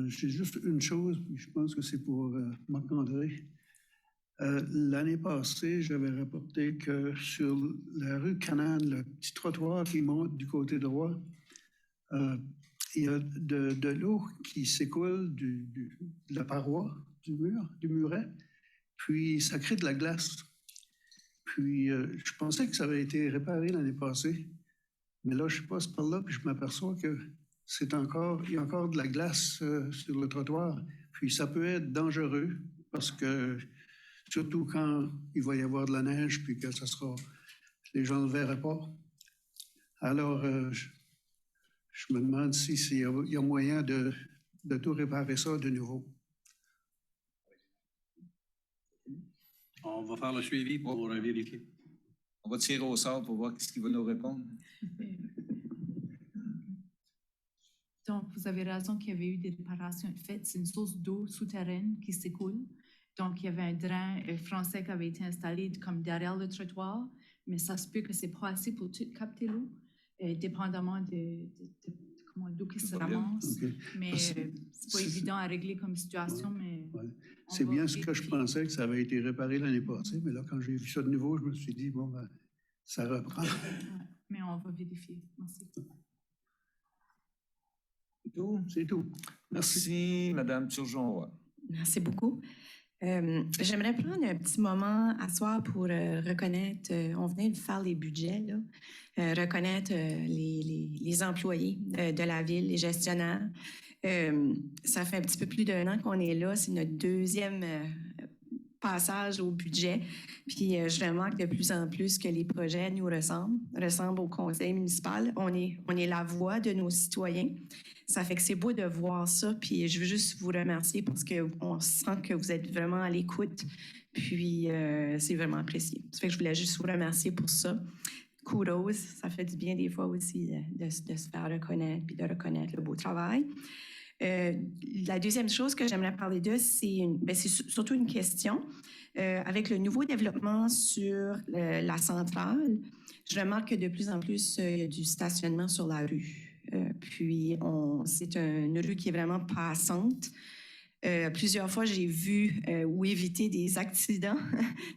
J'ai juste une chose, puis je pense que c'est pour Marc-André. L'année passée, j'avais rapporté que sur la rue Canane, le petit trottoir qui monte du côté droit, il y a de l'eau qui s'écoule de la paroi, du muret, puis ça crée de la glace. Puis je pensais que ça avait été réparé l'année passée, mais là, je passe par là, puis je m'aperçois que il y a encore de la glace sur le trottoir. Puis ça peut être dangereux parce que, surtout quand il va y avoir de la neige, puis que les gens ne le verraient pas. Alors, je me demande s'il y a moyen de tout réparer ça de nouveau. On va faire le suivi pour vérifier. On va tirer au sort pour voir ce qu'il va nous répondre. Donc, vous avez raison qu'il y avait eu des réparations faites. C'est une source d'eau souterraine qui s'écoule. Donc, il y avait un drain français qui avait été installé comme derrière le trottoir, mais ça se peut que ce n'est pas assez pour tout capter l'eau, dépendamment de comment l'eau qui se ramasse. Okay. Mais ce n'est pas évident à régler comme situation, mais... Ouais. C'est bien ce que je pensais, que ça avait été réparé l'année passée, mais là, quand j'ai vu ça de nouveau, je me suis dit, bon, ben, ça reprend. Mais on va vérifier. Merci. C'est tout. Merci, Mme Turgeon-Roy. Merci beaucoup. J'aimerais prendre un petit moment à soir pour reconnaître, on venait de faire les budgets, là, reconnaître les employés de la ville, les gestionnaires. Ça fait un petit peu plus d'1 an qu'on est là. C'est notre 2e passage au budget. Puis je remarque de plus en plus que les projets nous ressemblent au conseil municipal. On est la voix de nos citoyens. Ça fait que c'est beau de voir ça. Puis je veux juste vous remercier parce qu'on sent que vous êtes vraiment à l'écoute. Puis c'est vraiment apprécié. Ça fait que je voulais juste vous remercier pour ça. Kudos, ça fait du bien des fois aussi de se faire reconnaître puis de reconnaître le beau travail. La deuxième chose que j'aimerais parler de, c'est surtout une question. Avec le nouveau développement sur la centrale, je remarque que de plus en plus, il y a du stationnement sur la rue. Puis, c'est une rue qui est vraiment passante. Plusieurs fois, j'ai vu ou évité des accidents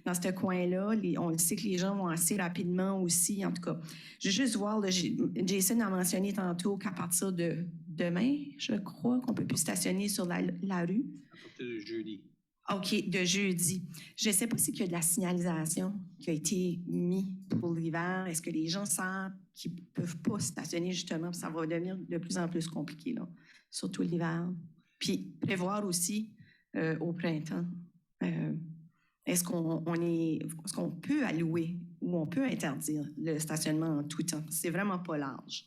dans ce coin-là. On sait que les gens vont assez rapidement aussi. En tout cas, je veux juste voir, là, Jason a mentionné tantôt qu'à partir de demain, je crois qu'on ne peut plus stationner sur la rue. À partir de jeudi. OK, de jeudi. Je ne sais pas s'il y a de la signalisation qui a été mise pour l'hiver. Est-ce que les gens savent qu'ils ne peuvent pas stationner justement? Ça va devenir de plus en plus compliqué, là, surtout l'hiver. Puis prévoir aussi au printemps. est-ce qu'on peut allouer ou on peut interdire le stationnement en tout temps? C'est vraiment pas large.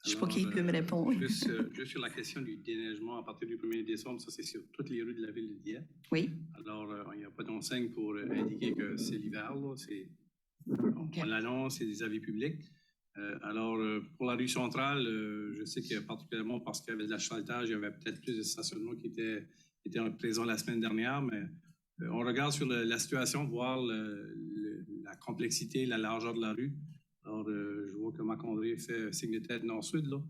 Je ne sais pas qui peut me répondre. Juste sur la question du déneigement à partir du 1er décembre, ça c'est sur toutes les rues de la ville de Dieppe. Oui. Alors, il n'y a pas d'enseigne pour indiquer que c'est l'hiver. On l'annonce, c'est des avis publics. Pour la rue centrale, je sais que particulièrement parce qu'il y avait de l'asphaltage, il y avait peut-être plus de stationnements qui étaient présents la semaine dernière, mais on regarde sur la situation, voir la complexité, la largeur de la rue. Alors, je vois que Marc-André fait signe de tête nord-sud. Là.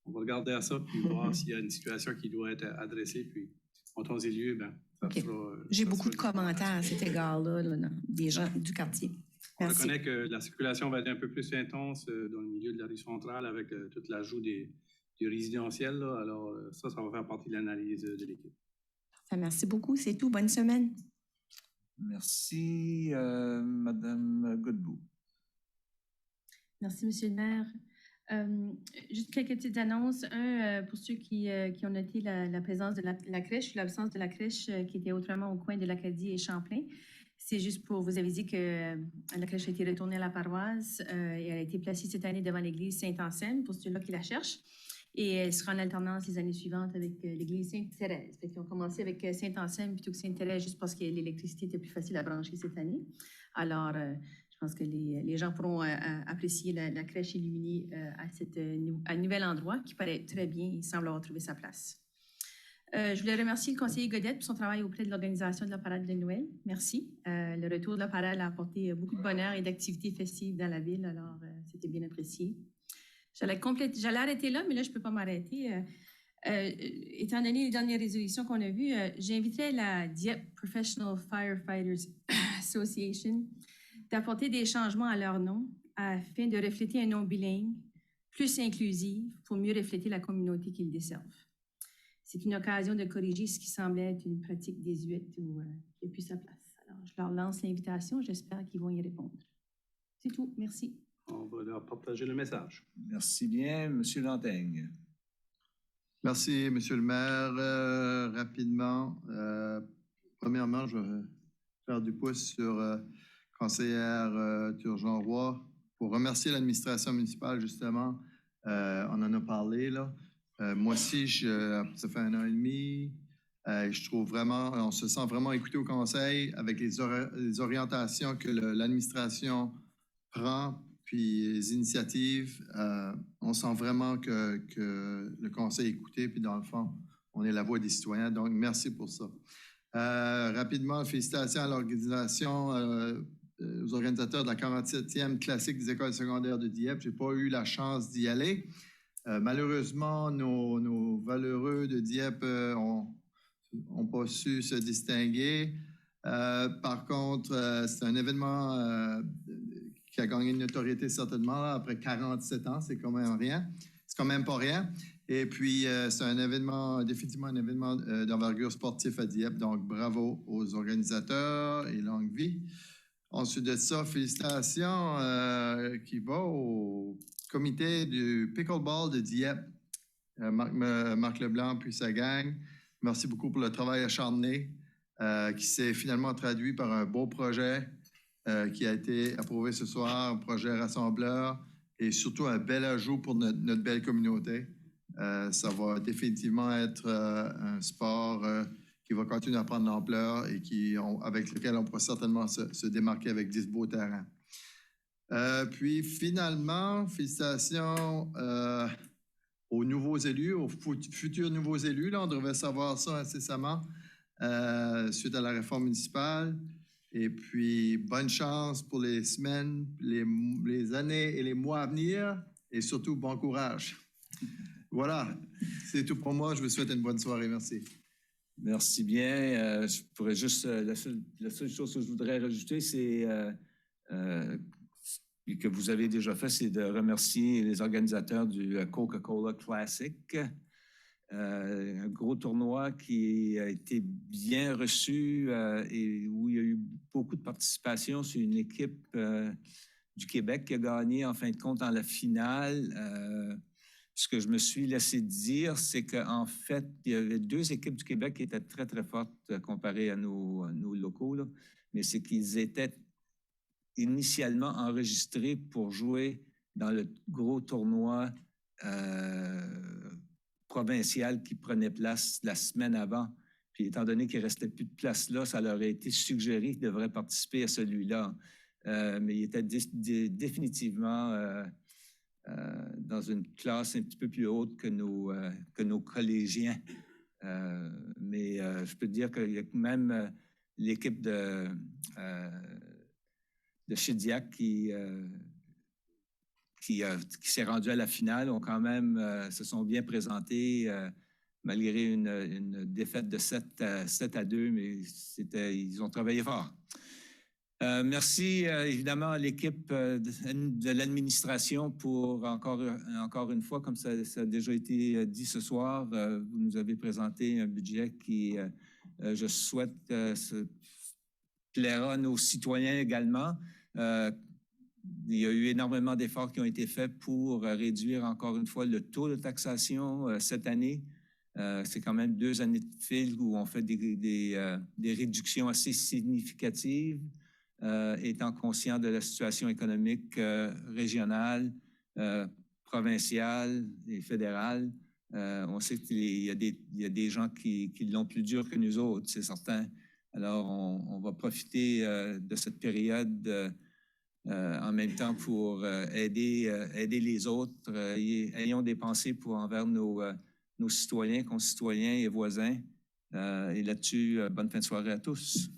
On va regarder à ça, puis voir s'il y a une situation qui doit être adressée. Puis, en temps et lieu, ça sera... J'ai beaucoup de commentaires à cet égard-là, des gens du quartier. On reconnaît que la circulation va être un peu plus intense dans le milieu de la rue centrale avec tout l'ajout du résidentiel. Là. Alors, ça va faire partie de l'analyse de l'équipe. Merci beaucoup. C'est tout. Bonne semaine. Merci, Madame Godbout. Merci, Monsieur le maire. Juste quelques petites annonces. Pour ceux qui ont noté la présence de la crèche, l'absence de la crèche qui était autrement au coin de l'Acadie et Champlain. C'est juste pour vous aviser que la crèche a été retournée à la paroisse et elle a été placée cette année devant l'église Saint-Anselme pour ceux-là qui la cherchent. Et elle sera en alternance les années suivantes avec l'église Sainte-Thérèse. Ils ont commencé avec Saint-Anselme plutôt que Sainte-Thérèse juste parce que l'électricité était plus facile à brancher cette année. Alors, je pense que les gens pourront apprécier la crèche illuminée à un nouvel endroit qui paraît très bien. Il semble avoir trouvé sa place. Je voulais remercier le conseiller Godette pour son travail auprès de l'organisation de la parade de Noël. Merci. Le retour de la parade a apporté beaucoup de bonheur et d'activités festives dans la ville. Alors, c'était bien apprécié. J'allais arrêter là, mais là, je ne peux pas m'arrêter. Étant donné les dernières résolutions qu'on a vues, j'inviterais la Dieppe Professional Firefighters Association d'apporter des changements à leur nom afin de refléter un nom bilingue, plus inclusif, pour mieux refléter la communauté qu'ils desservent. C'est une occasion de corriger ce qui semblait être une pratique désuète ou qui n'a plus sa place. Alors, je leur lance l'invitation. J'espère qu'ils vont y répondre. C'est tout. Merci. On va leur partager le message. Merci bien, Monsieur Lantaigne. Merci, Monsieur le maire. Rapidement, premièrement, je vais faire du pouce sur conseillère Turgeon-Roy pour remercier l'administration municipale, justement. On en a parlé, là. Moi aussi, ça fait 1 an et demi. Je trouve vraiment, on se sent vraiment écouté au conseil avec les orientations que l'administration prend, puis les initiatives. On sent vraiment que le conseil est écouté, puis dans le fond, on est la voix des citoyens. Donc, merci pour ça. Rapidement, félicitations à l'organisation, aux organisateurs de la 47e classique des écoles secondaires de Dieppe. Je n'ai pas eu la chance d'y aller. Malheureusement, nos valeureux de Dieppe n'ont pas su se distinguer. Par contre, c'est un événement qui a gagné une notoriété certainement là, après 47 ans. C'est quand même rien. C'est quand même pas rien. Et puis, c'est un événement, définitivement un événement d'envergure sportive à Dieppe. Donc, bravo aux organisateurs et longue vie. Ensuite de ça, félicitations qui va au comité du pickleball de Dieppe, Marc Leblanc puis sa gang. Merci beaucoup pour le travail acharné qui s'est finalement traduit par un beau projet qui a été approuvé ce soir, un projet rassembleur et surtout un bel ajout pour notre belle communauté. Ça va définitivement être un sport qui va continuer à prendre l'ampleur et avec lequel on pourra certainement se démarquer avec 10 beaux terrains. Puis finalement, félicitations aux nouveaux élus, aux futurs nouveaux élus. Là, on devrait savoir ça incessamment suite à la réforme municipale. Et puis, bonne chance pour les semaines, les années et les mois à venir. Et surtout, bon courage. Voilà, c'est tout pour moi. Je vous souhaite une bonne soirée. Merci. Merci bien. Je pourrais juste... la seule chose que je voudrais rajouter, c'est... que vous avez déjà fait, c'est de remercier les organisateurs du Coca-Cola Classic. Un gros tournoi qui a été bien reçu et où il y a eu beaucoup de participation. C'est une équipe du Québec qui a gagné, en fin de compte, dans la finale. ce que je me suis laissé dire, c'est qu'en fait, il y avait 2 équipes du Québec qui étaient très, très fortes comparées à nos locaux, là. Mais c'est qu'ils étaient initialement enregistrés pour jouer dans le gros tournoi provincial qui prenait place la semaine avant. Puis étant donné qu'il ne restait plus de place là, ça leur a été suggéré qu'ils devraient participer à celui-là. Mais ils étaient définitivement dans une classe un petit peu plus haute que nos collégiens. Mais je peux te dire que même l'équipe de Chidiac qui s'est rendue à la finale ont quand même se sont bien présentés malgré une défaite de 7-2, mais ils ont travaillé fort. Merci évidemment à l'équipe de l'administration pour encore une fois, comme ça a déjà été dit ce soir, vous nous avez présenté un budget qui, je souhaite, plaira à nos citoyens également. Il y a eu énormément d'efforts qui ont été faits pour réduire encore une fois le taux de taxation cette année. C'est quand même 2 années de fil où on fait des réductions assez significatives. Étant conscient de la situation économique régionale, provinciale et fédérale, on sait qu'il y a des gens qui l'ont plus dur que nous autres, c'est certain. Alors, on va profiter de cette période en même temps pour aider les autres. Ayons des pensées envers nos citoyens, concitoyens et voisins. Et là-dessus, bonne fin de soirée à tous.